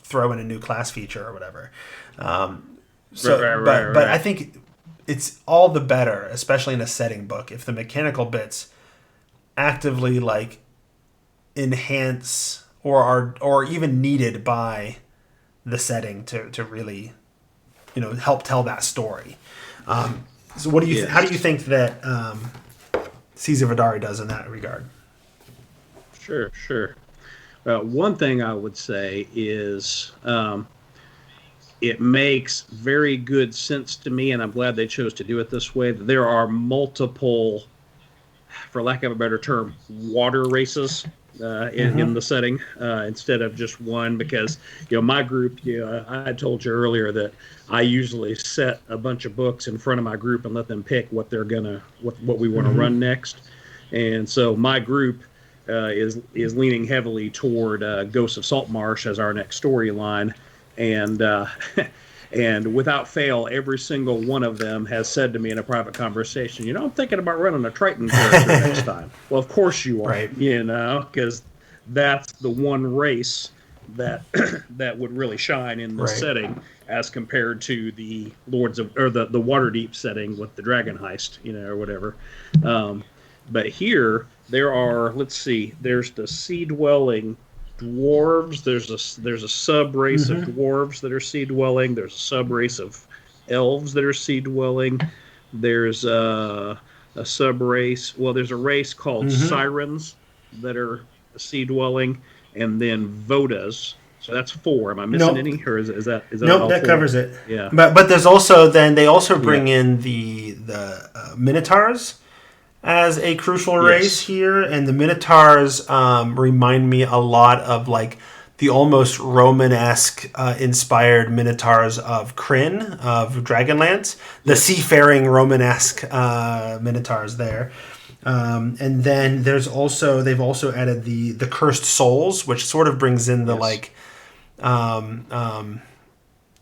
throw in a new class feature or whatever. Right, So, right, right, but I right. think it's all the better, especially in a setting book, if the mechanical bits actively like enhance or even needed by the setting to really help tell that story. So what do you how do you Yes. think that Caesar Vidari does in that regard? Sure, sure. One thing I would say is it makes very good sense to me, and I'm glad they chose to do it this way. That there are multiple, for lack of a better term, water races in Mm-hmm. the setting instead of just one. Because my group, I told you earlier that I usually set a bunch of books in front of my group and let them pick what we want to Mm-hmm. run next. And so my group is leaning heavily toward Ghosts of Saltmarsh as our next storyline, and and without fail, every single one of them has said to me in a private conversation, I'm thinking about running a Triton character next time. Well, of course you are, Right. because that's the one race that that would really shine in this Right. setting as compared to the Lords of or the Waterdeep setting with the Dragon Heist, or whatever. Um, but here there are, let's see, there's the sea dwelling dwarves. There's a sub race of Mm-hmm. dwarves that are sea dwelling. There's a sub race of elves that are sea dwelling. There's a sub race. Well, there's a race called Mm-hmm. sirens that are sea dwelling, and then vodas. So that's four. Am I missing Nope. any, or is that Nope. all That four? covers it. Yeah. But there's also then they also Yeah. bring in the Minotaurs as a crucial race Yes. here, and the Minotaurs remind me a lot of like the almost Romanesque inspired Minotaurs of Kryn of Dragonlance, the Yes. seafaring Romanesque Minotaurs there. And then they've also added the cursed souls, which sort of brings in the Yes. like um, um,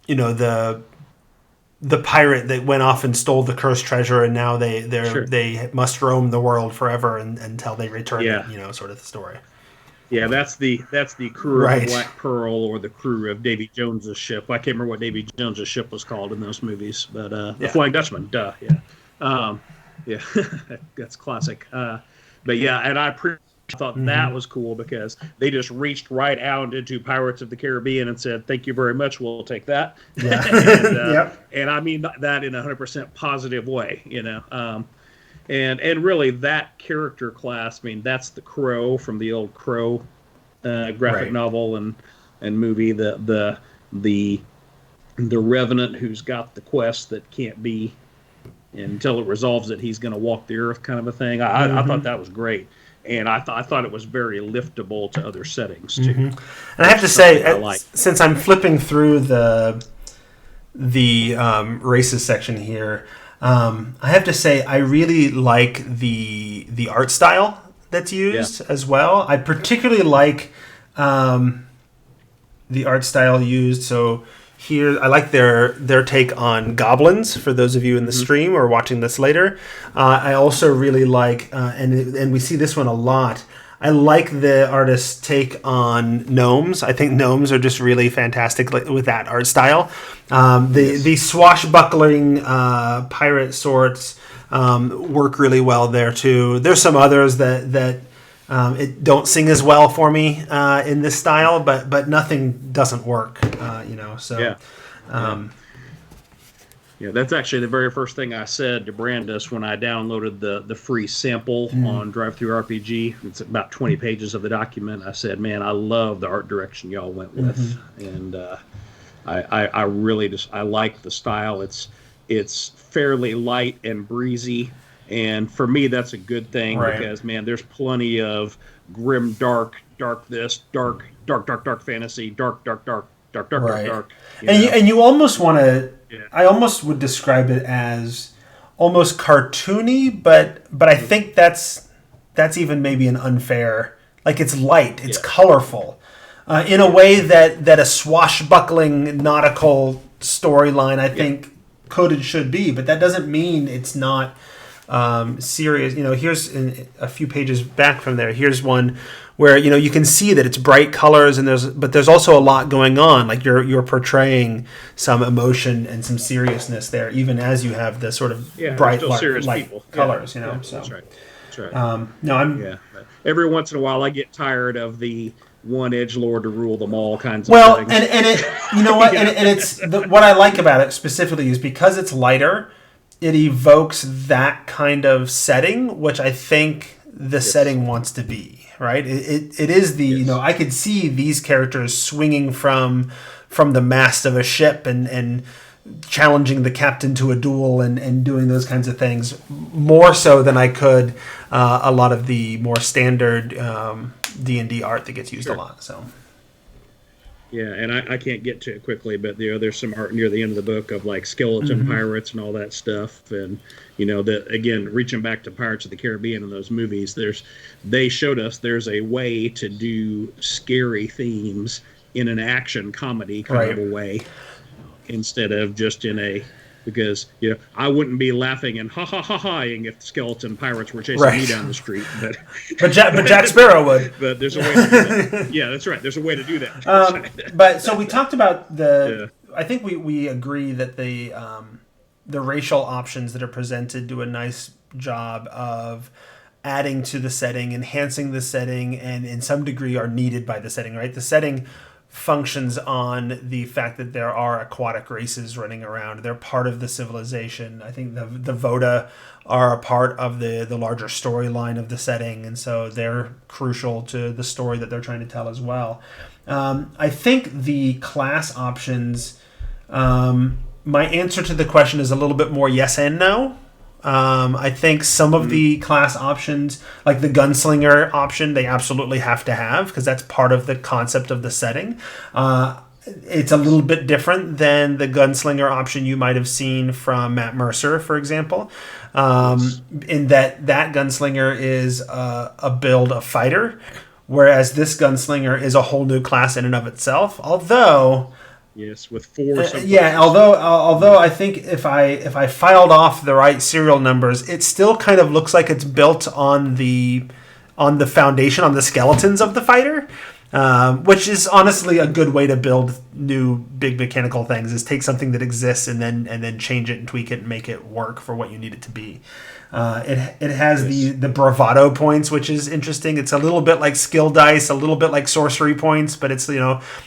you know the pirate that went off and stole the cursed treasure, and now Sure. they must roam the world forever until they return it. Yeah. Sort of the story. Yeah, that's the crew of the Right. Black Pearl or the crew of Davy Jones's ship. I can't remember what Davy Jones's ship was called in those movies, but the Yeah. Flying Dutchman, duh, yeah, yeah, that's classic. But yeah, and I thought Mm-hmm. that was cool because they just reached right out into Pirates of the Caribbean and said, "Thank you very much, we'll take that," Yeah. and Yep. and I mean that in 100% positive way. And really that character class, I mean, that's the Crow from the old Crow graphic Right. novel and movie. The the revenant who's got the quest that can't be until it resolves it. He's going to walk the earth, kind of a thing. I thought Mm-hmm. that was great, and I thought it was very liftable to other settings Mm-hmm. too, And I have which to is something say, I like. since I'm flipping through the races section here, I have to say I really like the art style that's Yeah. used as well. I particularly like um, the art style used. So here, I like their take on goblins. For those of you in the Hmm. stream or watching this later, I also really like, and we see this one a lot. I like the artist's take on gnomes. I think gnomes are just really fantastic with that art style. The swashbuckling pirate sorts work really well there too. There's some others that it don't sing as well for me in this style, but nothing doesn't work. So. Yeah. Yeah, that's actually the very first thing I said to Brandis when I downloaded the free sample on DriveThruRPG. It's about 20 pages of the document. I said, "Man, I love the art direction y'all went with, and I really I like the style. It's fairly light and breezy, and for me that's a good thing because man, there's plenty of grim, dark this, dark fantasy, dark. And you almost want to. Yeah. I almost would describe it as almost cartoony, but I think that's even maybe an unfair. Like it's light, it's colorful, in a way that a swashbuckling nautical storyline I think could and should be. But that doesn't mean it's not serious. Here's a few pages back from there. Here's one where you can see that it's bright colors and there's also a lot going on. Like you're portraying some emotion and some seriousness there, even as you have the sort of bright light colors. So that's right. Every once in a while, I get tired of the one edgelord to rule them all kinds of things. and it and it's what I like about it specifically is because it's lighter, it evokes that kind of setting, which I think the setting wants to be. Right, it is the I could see these characters swinging from the mast of a ship and challenging the captain to a duel and doing those kinds of things more so than I could a lot of the more standard D&D art that gets used a lot. So. Yeah, and I can't get to it quickly, but there's some art near the end of the book of like skeleton pirates and all that stuff, and again reaching back to Pirates of the Caribbean and those movies. They showed us there's a way to do scary themes in an action comedy kind of a way, instead of just in a. Because I wouldn't be laughing and ha-ha-ha-haing if the skeleton pirates were chasing me down the street, but Jack Sparrow would. But there's a way to do that. Yeah, that's right. There's a way to do that. But so we talked about I think we agree that the racial options that are presented do a nice job of adding to the setting, enhancing the setting, and in some degree are needed by the setting. Right, the setting functions on the fact that there are aquatic races running around. They're part of the civilization. I think the Voda are a part of the larger storyline of the setting, and so they're crucial to the story that they're trying to tell as well. I think the class options, my answer to the question is a little bit more yes and no. I think some of the class options, like the gunslinger option, they absolutely have to have because that's part of the concept of the setting. It's a little bit different than the gunslinger option you might have seen from Matt Mercer, for example, in that gunslinger is a build of fighter, whereas this gunslinger is a whole new class in and of itself. Although... Yes, with 4. Although I think if I filed off the right serial numbers, it still kind of looks like it's built on the foundation, on the skeletons of the fighter, which is honestly a good way to build new big mechanical things. Is take something that exists and then change it and tweak it and make it work for what you need it to be. It has the bravado points, which is interesting. It's a little bit like skill dice, a little bit like sorcery points, but it's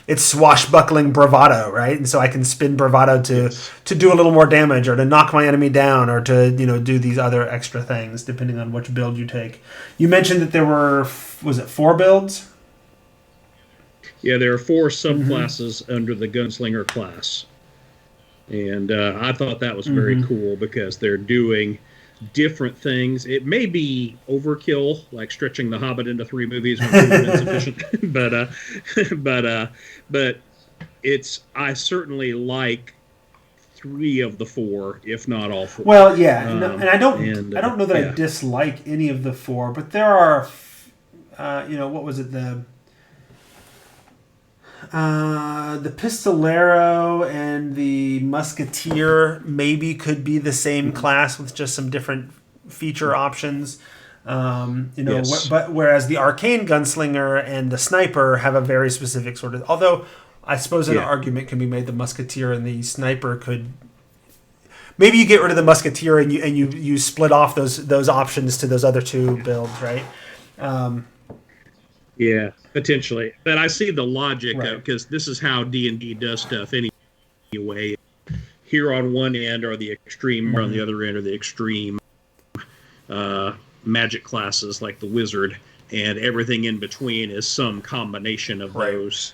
it's swashbuckling bravado, right? And so I can spin bravado to do a little more damage or to knock my enemy down or to do these other extra things depending on which build you take. You mentioned that there were 4 builds? Yeah, there are 4 subclasses under the gunslinger class, and I thought that was very cool because they're doing different things. It may be overkill, like stretching The Hobbit into 3 movies when it's insufficient, but it's I certainly like 3 of the 4, if not all 4. Well, yeah, and I don't know that I dislike any of the 4, but there are, what was it the Pistolero and the Musketeer maybe could be the same class with just some different feature options. Yes. But whereas the arcane gunslinger and the sniper have a very specific sort of. Although I suppose an Yeah. argument can be made the musketeer and the sniper could. Maybe you get rid of the musketeer and you split off those options to those other two builds, right? Um, Yeah. Potentially, but I see the logic of right. because this is how D&D does stuff anyway. Here on one end are the extreme, on the Mm-hmm. other end are the extreme magic classes like the wizard, and everything in between is some combination of Right. those.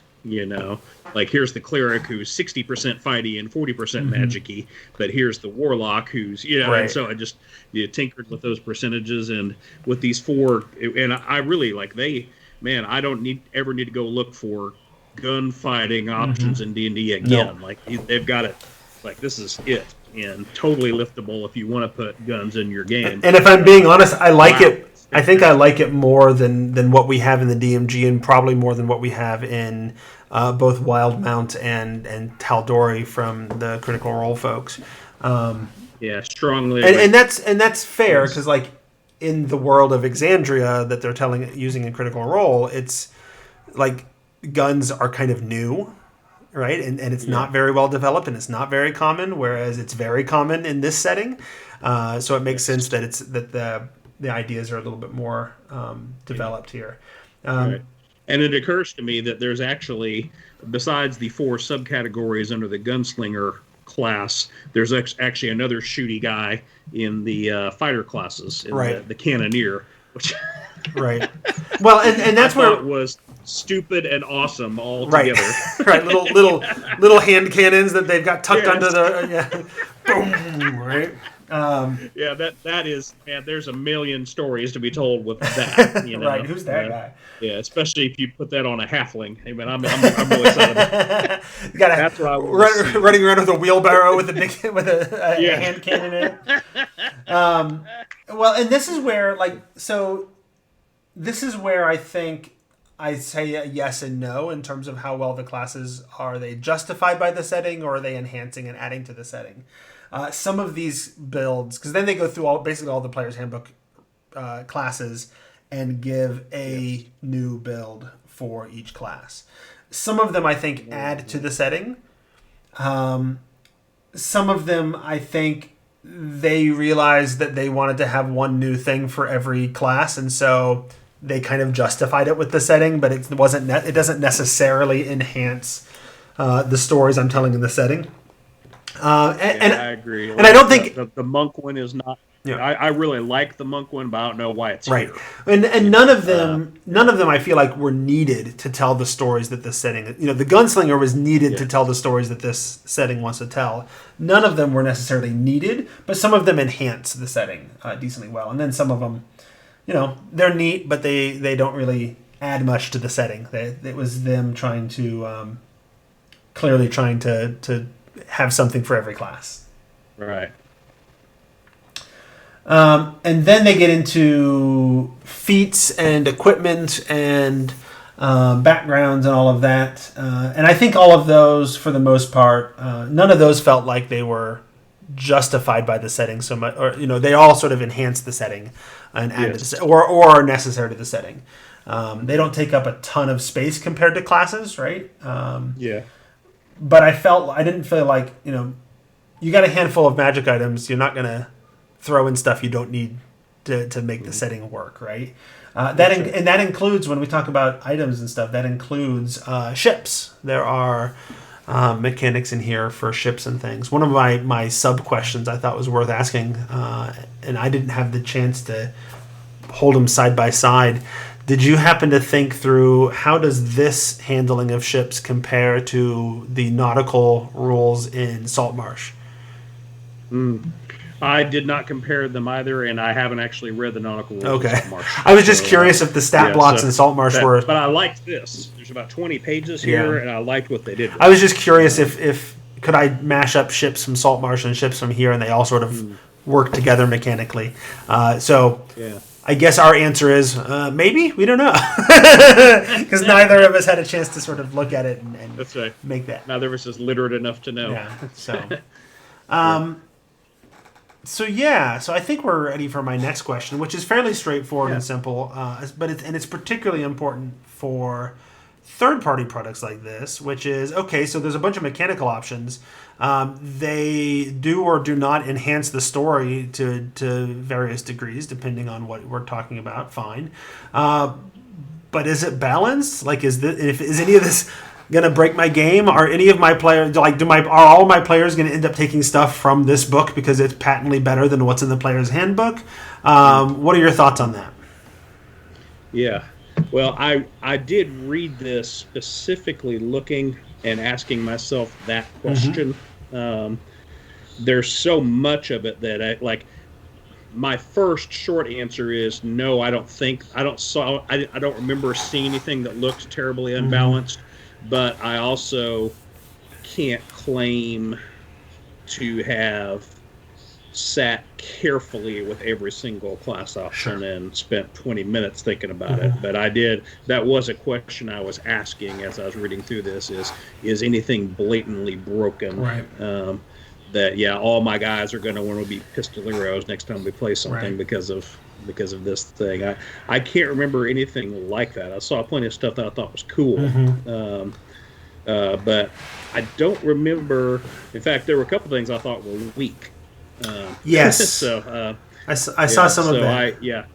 Like here's the cleric who's 60% fighty and 40% Mm-hmm. magicy, but here's the warlock who's and Right. so I just tinkered with those percentages and with these four, and I really like man, I don't ever need to go look for gunfighting Mm-hmm. options in D&D No. again. Like they've got it. Like this is it, and totally liftable if you want to put guns in your game. And if I'm being honest, I like Wow, it. it's I think I fantastic. like it more than what we have in the DMG, and probably more than what we have in both Wildmount and Tal'Dorei from the Critical Role folks. Um, Yeah, strongly and, agree. and that's fair because like in the world of Exandria that they're telling using in Critical Role, it's like guns are kind of new, right? And it's Yeah, not very well developed and it's not very common, whereas it's very common in this setting. So it makes sense yes, that the ideas are a little bit more yeah, developed here. right. Um, And it occurs to me that there's actually, besides the four subcategories under the gunslinger class, there's actually another shooty guy in the fighter classes, in right, the cannoneer, which right. Well, and I that's thought where was stupid and awesome all right, together. right. Little hand cannons that they've got tucked under Yes. the yeah, boom, right. Yeah, that is, man. There's a million stories to be told with that. Right. Who's that guy? Yeah, especially if you put that on a halfling. Hey, man, I'm really excited. You got That's what I want to see. running around with a wheelbarrow with a big with a Yeah, hand cannon in it. Well, and this is where this is where I think I say a yes and no in terms of how well the classes are they justified by the setting or are they enhancing and adding to the setting. Some of these builds, because then they go through basically all the player's handbook classes and give a yes, new build for each class. Some of them I think add to the setting. Some of them I think they realized that they wanted to have one new thing for every class, and so they kind of justified it with the setting, but it wasn't. It doesn't necessarily enhance the stories I'm telling in the setting. yeah, I agree. And I Like don't think the monk one is not. yeah. I really like the monk one, but I don't know why it's Right, here. and You know, none of them I feel like were needed to tell the stories that this setting. The gunslinger was needed yeah, to tell the stories that this setting wants to tell. None of them were necessarily needed, but some of them enhance the setting decently well, and then some of them, they're neat, but they don't really add much to the setting. It was them trying to clearly trying to have something for every class. right. And then they get into feats and equipment and backgrounds and all of that. And I think all of those, for the most part, none of those felt like they were justified by the setting so much, or they all sort of enhance the setting and add to Yes, or are necessary to the setting. They don't take up a ton of space compared to classes, right? yeah, But I didn't feel like you got a handful of magic items. You're not gonna throw in stuff you don't need to make the setting work, right? that's right. And that includes when we talk about items and stuff. That includes ships. There are mechanics in here for ships and things. One of my sub questions I thought was worth asking, and I didn't have the chance to hold them side by side. Did you happen to think through how does this handling of ships compare to the nautical rules in Saltmarsh? I did not compare them either, and I haven't actually read the nautical rules of Okay. Saltmarsh. I was just So, curious if the stat yeah, blocks so in Saltmarsh were. but I liked this. There's about 20 pages Yeah. here, and I liked what they did with I it. was just curious if could I mash up ships from Saltmarsh and ships from here, and they all sort of work together mechanically. So Yeah, I guess our answer is maybe we don't know because neither of us had a chance to sort of look at it and that's right. make that. Neither of us is literate enough to know. Yeah. So. Yeah. So I think we're ready for my next question, which is fairly straightforward Yeah. and simple, but it's particularly important for third-party products like this, which is okay. So there's a bunch of mechanical options. They do or do not enhance the story to various degrees, depending on what we're talking about. Fine, but is it balanced? Like, is any of this gonna break my game? Are any of my players are all my players gonna end up taking stuff from this book because it's patently better than what's in the player's handbook? What are your thoughts on that? Yeah. Well, I did read this specifically looking and asking myself that question. Um, there's so much of it that my first short answer is no. I don't remember seeing anything that looked terribly unbalanced, but I also can't claim to have sat carefully with every single class option and spent 20 minutes thinking about it. But I did. That was a question I was asking as I was reading through this: is anything blatantly broken? Right. All my guys are going to want to be pistoleros next time we play something because of this thing. I can't remember anything like that. I saw plenty of stuff that I thought was cool. But I don't remember. In fact, there were a couple things I thought were weak. Yes. So I saw some of that.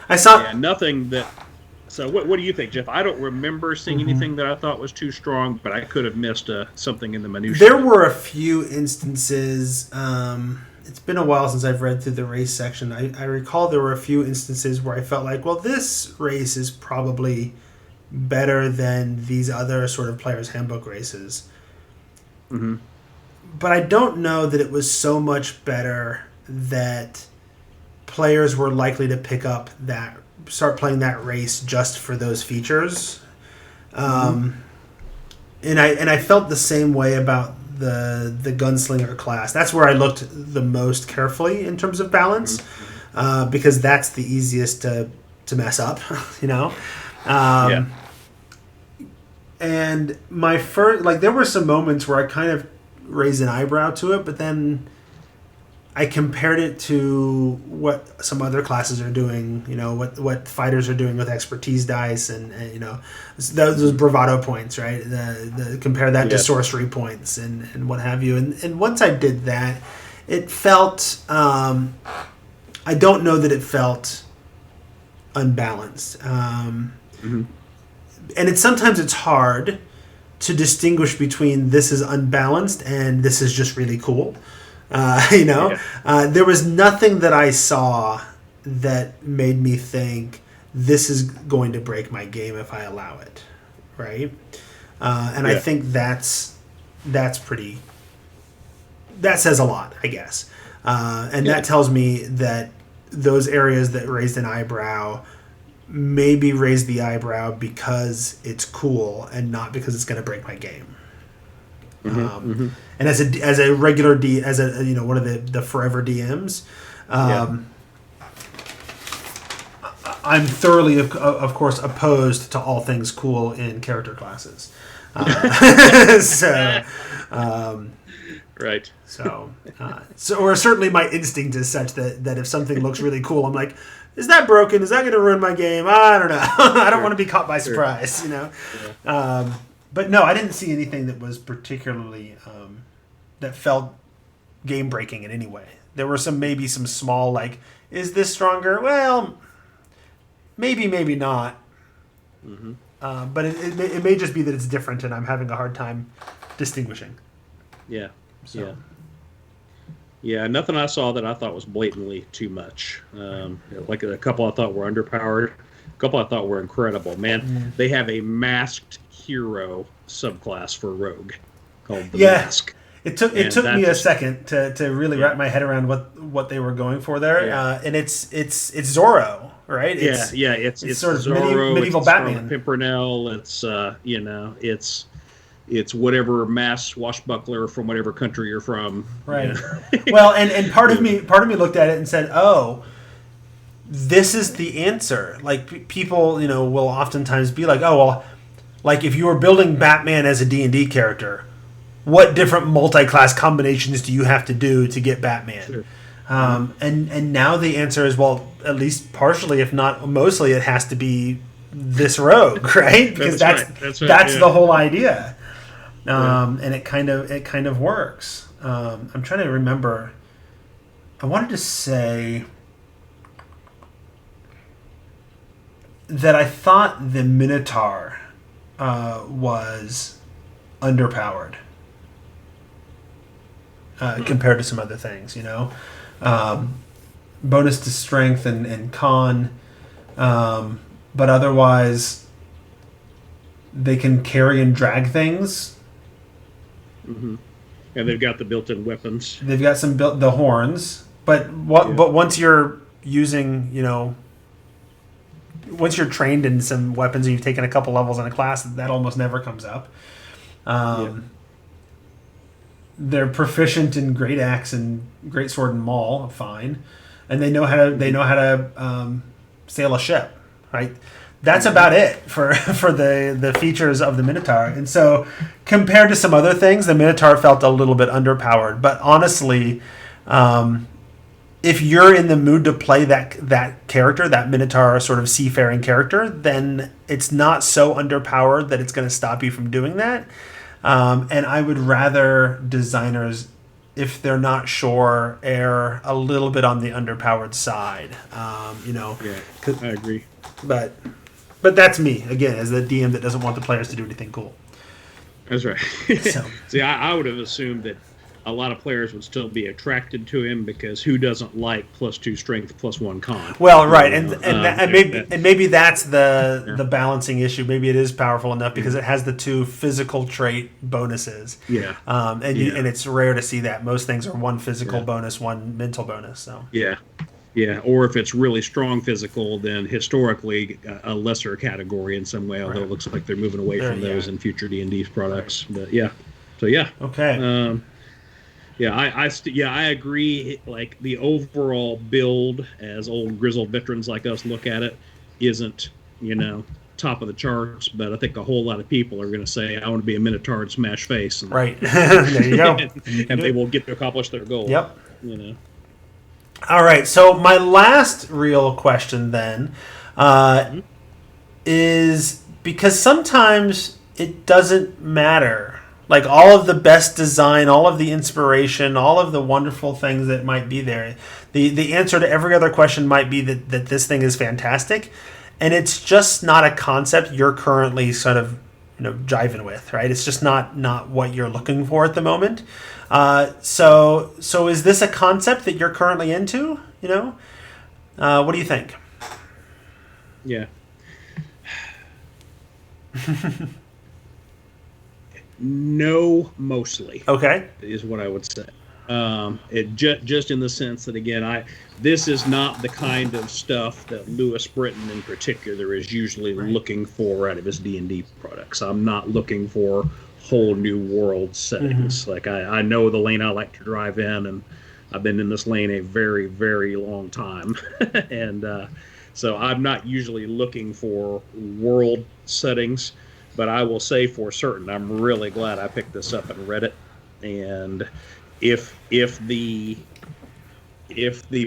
I saw nothing that. So what do you think, Jeff? I don't remember seeing anything that I thought was too strong, but I could have missed something in the minutiae. There were a few instances. It's been a while since I've read through the race section. I recall there were a few instances where I felt like, well, this race is probably better than these other sort of player's handbook races. But I don't know that it was so much better that players were likely to start playing that race just for those features. And I felt the same way about the gunslinger class. That's where I looked the most carefully in terms of balance, because that's the easiest to mess up, you know. And my first, there were some moments where I kind of raised an eyebrow to it, but then I compared it to what some other classes are doing, you know, what fighters are doing with expertise dice and you know, those bravado points, right? Compare that to sorcery points and what have you. And once I did that, it felt, I don't know that it felt unbalanced. And sometimes it's hard to distinguish between this is unbalanced and this is just really cool. You know, there was nothing that I saw that made me think this is going to break my game if I allow it, right? I think that says a lot, I guess. That tells me that those areas that raised an eyebrow maybe raised the eyebrow because it's cool and not because it's going to break my game. And as a regular one of the forever DMs, I'm thoroughly, of course, opposed to all things cool in character classes. Right. Or certainly my instinct is such that if something looks really cool, I'm like, is that broken? Is that going to ruin my game? I don't know. I don't want to be caught by surprise, you know. But no, I didn't see anything that was particularly that felt game breaking in any way. There were maybe some small is this stronger? Well, maybe not. But it may just be that it's different, and I'm having a hard time distinguishing. Yeah. Nothing I saw that I thought was blatantly too much. Like a couple I thought were underpowered. A couple I thought were incredible. Man, they have a masked hero subclass for Rogue called the Mask. It took me a second to really wrap my head around what they were going for there. And it's Zorro, right? It's sort of Zorro, medieval it's Batman. Pimpernel. It's it's whatever mass swashbuckler from whatever country you're from. Right. Well, and part of me looked at it and said, "Oh, this is the answer." Like people, will oftentimes be like, "Oh, well, like if you were building Batman as a D&D character, what different multi-class combinations do you have to do to get Batman?" Sure. And now the answer is, well, at least partially, if not mostly, it has to be this rogue, right? Because that's the whole idea. And it kind of works. I'm trying to remember. I wanted to say that I thought the Minotaur was underpowered compared to some other things, bonus to strength and con, but otherwise they can carry and drag things. Mm-hmm. And they've got the built-in weapons. They've got the horns, but once you're using, once you're trained in some weapons and you've taken a couple levels in a class, that almost never comes up. They're proficient in great axe and great sword and maul, fine, and they know how to sail a ship, right? That's about it for the features of the Minotaur. And so compared to some other things, the Minotaur felt a little bit underpowered. But honestly, if you're in the mood to play that character, that Minotaur sort of seafaring character, then it's not so underpowered that it's going to stop you from doing that. And I would rather designers, if they're not sure, err a little bit on the underpowered side. Yeah, I agree. But that's me, again, as the DM that doesn't want the players to do anything cool. That's right. See, I would have assumed that a lot of players would still be attracted to him because who doesn't like +2 strength, +1 con? Well, right, and maybe that's the balancing issue. Maybe it is powerful enough because it has the 2 physical trait bonuses. Yeah, and it's rare to see that. Most things are 1 physical bonus, 1 mental bonus. So yeah, or if it's really strong physical, then historically a lesser category in some way. Although it looks like they're moving away from those in future D&D products. Right. But okay. I agree. Like the overall build, as old grizzled veterans like us look at it, isn't top of the charts. But I think a whole lot of people are going to say, "I want to be a Minotaur and smash face." And, right there you go, and they will get to accomplish their goal. Yep. All right. So my last real question then is, because sometimes it doesn't matter. Like all of the best design, all of the inspiration, all of the wonderful things that might be there. The answer to every other question might be that this thing is fantastic, and it's just not a concept you're currently sort of jiving with, right? It's just not what you're looking for at the moment. So is this a concept that you're currently into? What do you think? Yeah. No, mostly. Okay, is what I would say. It just in the sense that, again, this is not the kind of stuff that Lewis Britton in particular is usually looking for out of his D&D products. I'm not looking for whole new world settings. Like I know the lane I like to drive in, and I've been in this lane a very, very long time, and so I'm not usually looking for world settings. But I will say for certain, I'm really glad I picked this up and read it. And if the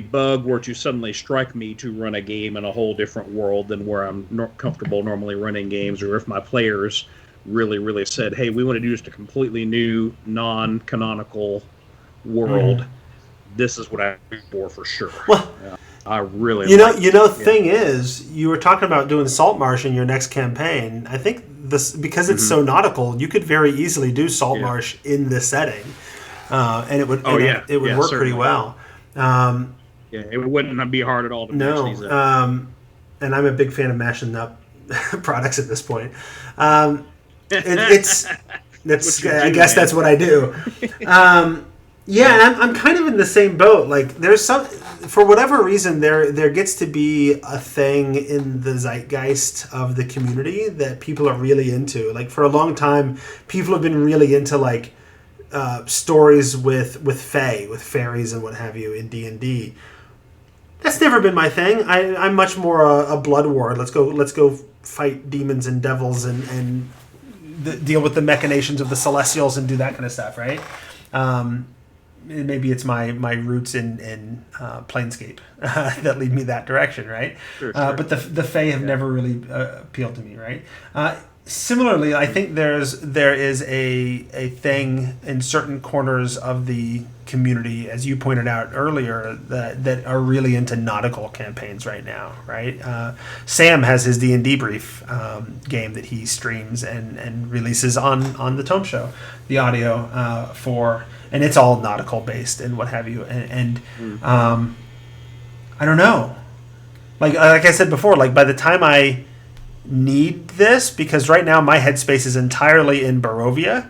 bug were to suddenly strike me to run a game in a whole different world than where I'm comfortable normally running games, or if my players really, really said, "Hey, we want to do just a completely new, non-canonical world," this is what I'm for sure. Well, I really thing is, you were talking about doing Saltmarsh in your next campaign. I think this, because it's so nautical, you could very easily do Saltmarsh in this setting, and it would it would work pretty well. It wouldn't be hard at all to mash these up. And I'm a big fan of mashing up products at this point. I guess that's what I do. Yeah, I'm kind of in the same boat. Like, there's some, for whatever reason, there gets to be a thing in the zeitgeist of the community that people are really into. Like, for a long time, people have been really into like stories with fae, with fairies and what have you in D&D. That's never been my thing. I'm much more a blood war. Let's go fight demons and devils and deal with the machinations of the Celestials and do that kind of stuff, right? maybe it's my roots in Planescape that lead me that direction, right? Sure. But the Fae have never really appealed to me, right? Similarly, I think there is a thing in certain corners of the community, as you pointed out earlier, that are really into nautical campaigns right now, right? Sam has his D&D brief game that he streams and releases on the Tome Show, the audio for, and it's all nautical based and what have you, and I don't know, like I said before, like by the time I need this, because right now my headspace is entirely in Barovia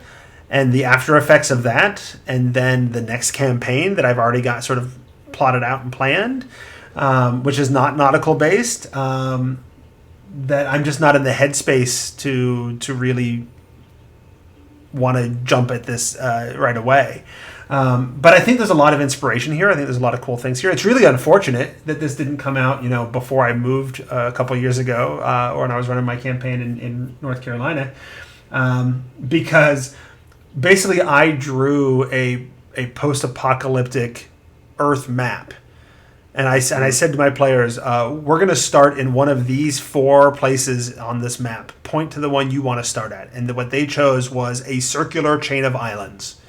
and the after effects of that, and then the next campaign that I've already got sort of plotted out and planned, which is not nautical based, that I'm just not in the headspace to really want to jump at this right away. But I think there's a lot of inspiration here. I think there's a lot of cool things here. It's really unfortunate that this didn't come out, before I moved a couple years ago, or when I was running my campaign in North Carolina, because basically I drew a post-apocalyptic Earth map. And I said to my players, we're going to start in one of these 4 places on this map. Point to the one you want to start at. And what they chose was a circular chain of islands.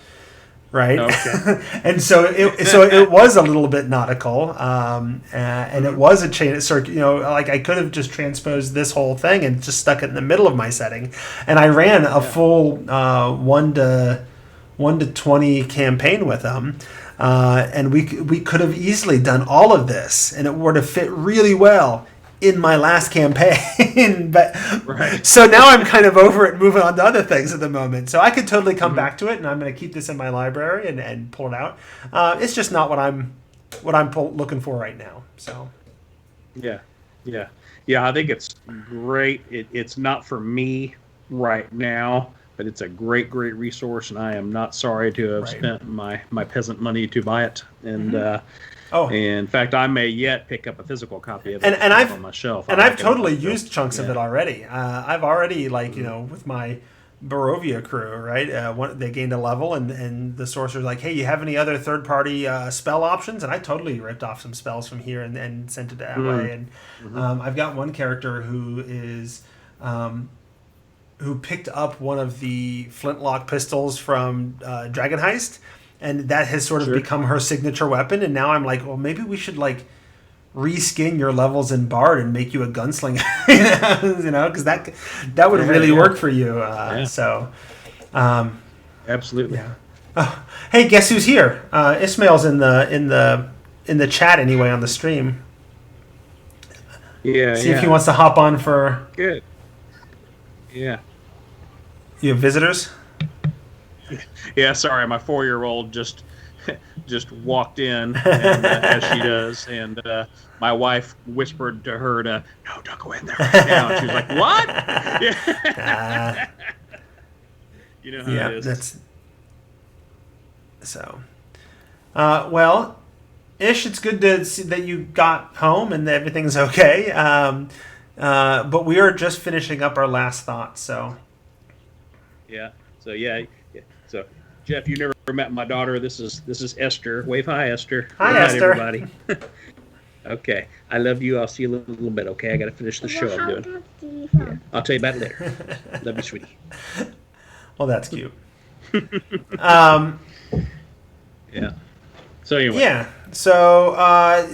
Right, okay. And so it was a little bit nautical, and it was a chain of circular. Like I could have just transposed this whole thing and just stuck it in the middle of my setting, and I ran a full 1 to 20 campaign with them, and we could have easily done all of this, and it would have fit really well in my last campaign. But so now I'm kind of over it, moving on to other things at the moment. So I could totally come back to it, and I'm going to keep this in my library and pull it out. It's just not what I'm looking for right now. So yeah. I think it's great. It's not for me right now, but it's a great resource, and I am not sorry to have spent my peasant money to buy it. And in fact, I may yet pick up a physical copy of it and I've on my shelf. And I've totally used chunks of it already. I've already, with my Barovia crew, right? They gained a level, and the sorcerer's like, hey, you have any other third-party spell options? And I totally ripped off some spells from here and sent it that way. And I've got one character who is... who picked up one of the flintlock pistols from Dragon Heist, and that has sort of become her signature weapon. And now I'm like, well, maybe we should reskin your levels in Bard and make you a gunslinger, because that would really work for you. So, absolutely. Yeah. Oh, hey, guess who's here? Ismail's in the chat anyway on the stream. Yeah. See if he wants to hop on for. Good. Yeah. You have visitors? Yeah, sorry, my 4-year-old just walked in, and, as she does, and my wife whispered to her no, don't go in there right now. And she was like, what? Yeah. You know how it is. That's so. Well, Ish, it's good to see that you got home and that everything's okay. But we are just finishing up our last thoughts, so. Yeah. So, Jeff, you never met my daughter. This is Esther. Wave hi, Esther. Hi, Esther. Everybody. Okay. I love you. I'll see you in a little bit. Okay. I got to finish the show I'm doing. Yeah. I'll tell you about it later. Love you, sweetie. Well, that's cute. Yeah. So anyway. Yeah. So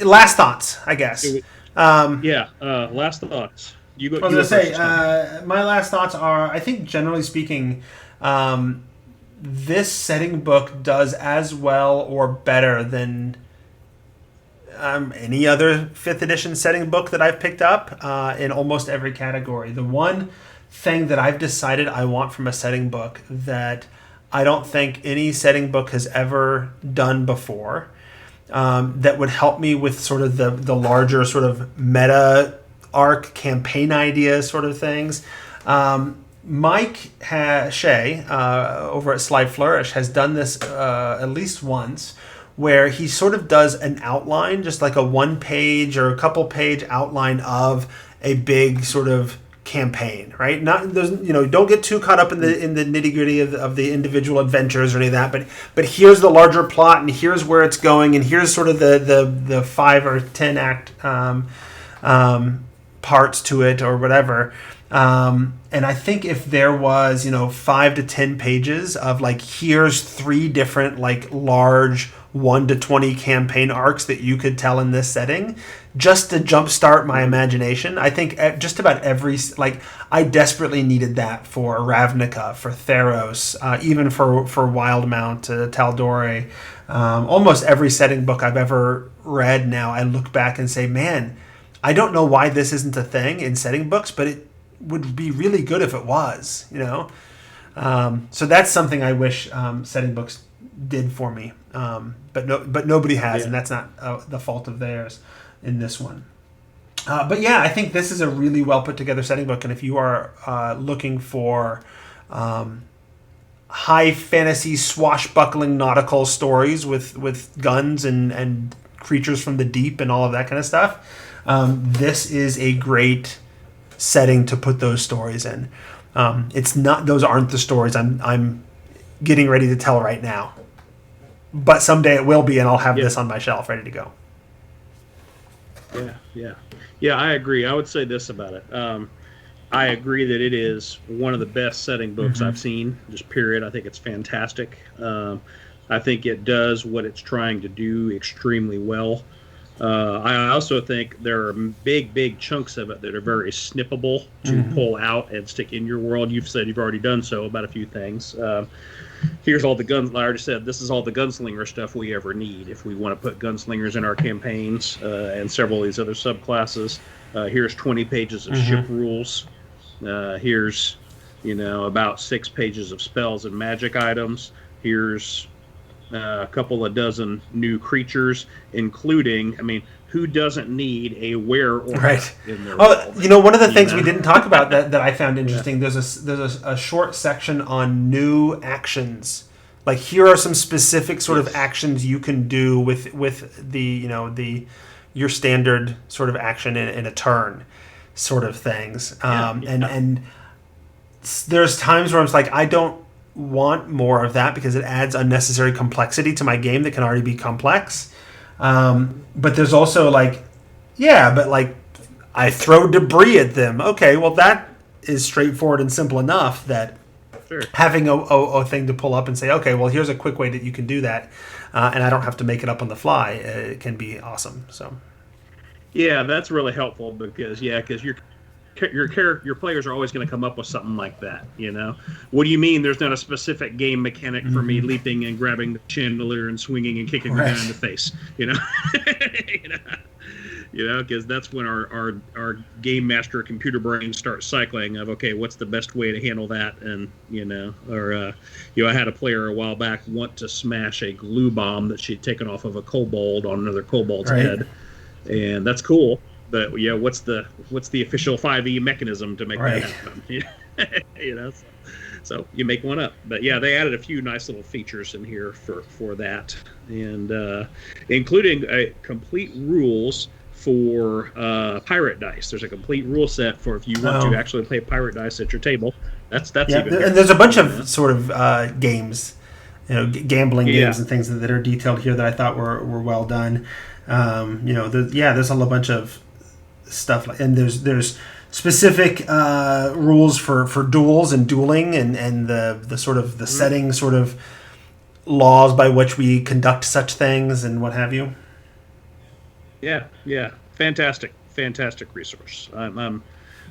last thoughts, I guess. Last thoughts. You go. I was going to say, my last thoughts are, I think generally speaking, this setting book does as well or better than any other 5th edition setting book that I've picked up in almost every category. The one thing that I've decided I want from a setting book that I don't think any setting book has ever done before, that would help me with sort of the larger sort of meta arc campaign idea sort of things. Mike Shea over at Sly Flourish has done this at least once, where he sort of does an outline, just like a 1-page or a couple-page outline of a big sort of campaign, right? Not those, don't get too caught up in the nitty gritty of the individual adventures or any of that. But here's the larger plot, and here's where it's going, and here's sort of the 5 or 10 act parts to it or whatever. And I think if there was 5 to 10 pages of like, here's 3 different like large 1 to 20 campaign arcs that you could tell in this setting, just to jumpstart my imagination. I think just about I desperately needed that for Ravnica, for Theros, even for Wildemount, Tal'Dorei. Almost every setting book I've ever read now, I look back and say, man, I don't know why this isn't a thing in setting books, but it would be really good if it was, So that's something I wish setting books did for me. But nobody has, and that's not the fault of theirs in this one. But yeah, I think this is a really well put together setting book, and if you are looking for high fantasy swashbuckling nautical stories with guns and creatures from the deep and all of that kind of stuff, this is a great setting to put those stories in. Those aren't the stories I'm getting ready to tell right now, but someday it will be, and I'll have this on my shelf ready to go. Yeah. I agree. I would say this about it. I agree that it is one of the best setting books I've seen. Just period. I think it's fantastic. I think it does what it's trying to do extremely well. I also think there are big chunks of it that are very snippable to pull out and stick in your world. You've said you've already done so about a few things. Here's all the guns. I already said this is all the gunslinger stuff we ever need if we want to put gunslingers in our campaigns and several of these other subclasses. Here's 20 pages of ship rules. Here's about 6 pages of spells and magic items. Here's a couple of dozen new creatures, including, who doesn't need a were-orc in their world? One of the things we didn't talk about that I found interesting, there's a short section on new actions. Like, here are some specific sort of actions you can do with the your standard sort of action in a turn sort of things. And there's times where I'm like, I don't want more of that because it adds unnecessary complexity to my game that can already be complex. But there's also I throw debris at them. Okay, well, that is straightforward and simple enough that having a thing to pull up and say, okay, well, here's a quick way that you can do that, and I don't have to make it up on the fly. It can be awesome. So, yeah, that's really helpful because your players are always going to come up with something like that. What do you mean there's not a specific game mechanic for me leaping and grabbing the chandelier and swinging and kicking the guy in the face? Because that's when our game master computer brains start cycling of, okay, what's the best way to handle that? And I had a player a while back want to smash a glue bomb that she'd taken off of a kobold on another kobold's head, and that's cool. But what's the official 5e mechanism to make that happen? So you make one up. But yeah, they added a few nice little features in here for that, and including complete rules for pirate dice. There's a complete rule set for if you want to actually play pirate dice at your table. That's even better. And there's a bunch of sort of games, gambling games and things that are detailed here that I thought were well done. There's a bunch of stuff, and there's specific rules for duels and dueling and the sort of the setting sort of laws by which we conduct such things and what have you. Yeah, fantastic resource. I'm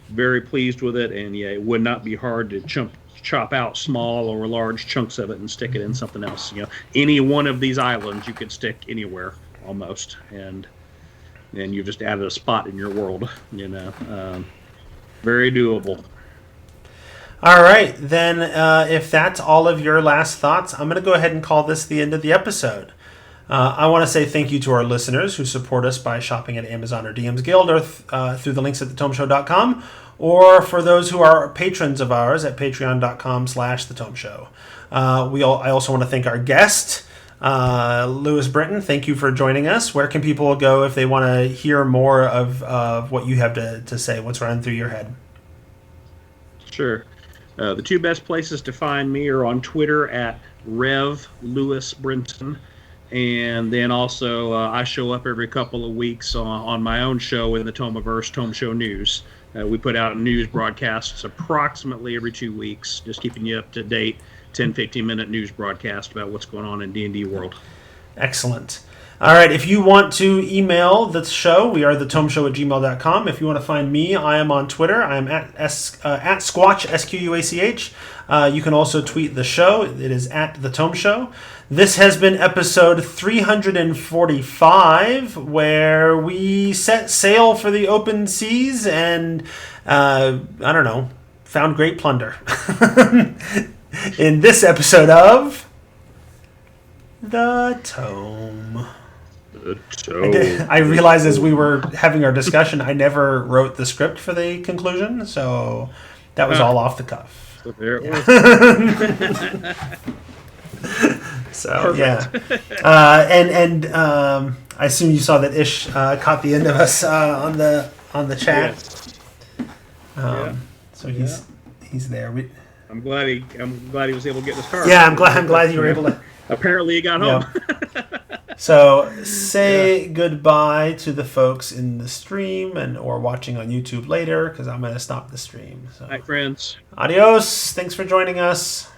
very pleased with it, and it would not be hard to chop out small or large chunks of it and stick it in something else. Any one of these islands you could stick anywhere almost, and you've just added a spot in your world. Very doable. All right, then if that's all of your last thoughts, I'm going to go ahead and call this the end of the episode. I want to say thank you to our listeners who support us by shopping at Amazon or DM's Guild or through the links at thetomeshow.com, or for those who are patrons of ours at patreon.com/thetomeshow. I also want to thank our guest, Lewis Britton. Thank you for joining us. Where can people go if they want to hear more of what you have to say? What's running through your head? Sure. The two best places to find me are on Twitter at Rev Lewis Brinton. And then also, I show up every couple of weeks on my own show in the Tomeverse, Tome Show News. We put out news broadcasts approximately every 2 weeks, just keeping you up to date, 10, 15-minute news broadcast about what's going on in D&D world. Excellent. All right, if you want to email the show, we are thetomeshow@gmail.com. If you want to find me, I am on Twitter. I am at Squatch, Squach. You can also tweet the show. It is at The Tome Show. This has been episode 345, where we set sail for the open seas and, found great plunder. In this episode of The Tome. I realized as we were having our discussion, I never wrote the script for the conclusion, so that was all off the cuff. So there it was. So perfect. Yeah, I assume you saw that Ish caught the end of us on the chat. Yes. So he's there. I'm glad he was able to get this car. Yeah, I'm glad you were able to. Apparently, he got home. So say goodbye to the folks in the stream or watching on YouTube later, because I'm going to stop the stream. So. Night, friends. Adios. Thanks for joining us.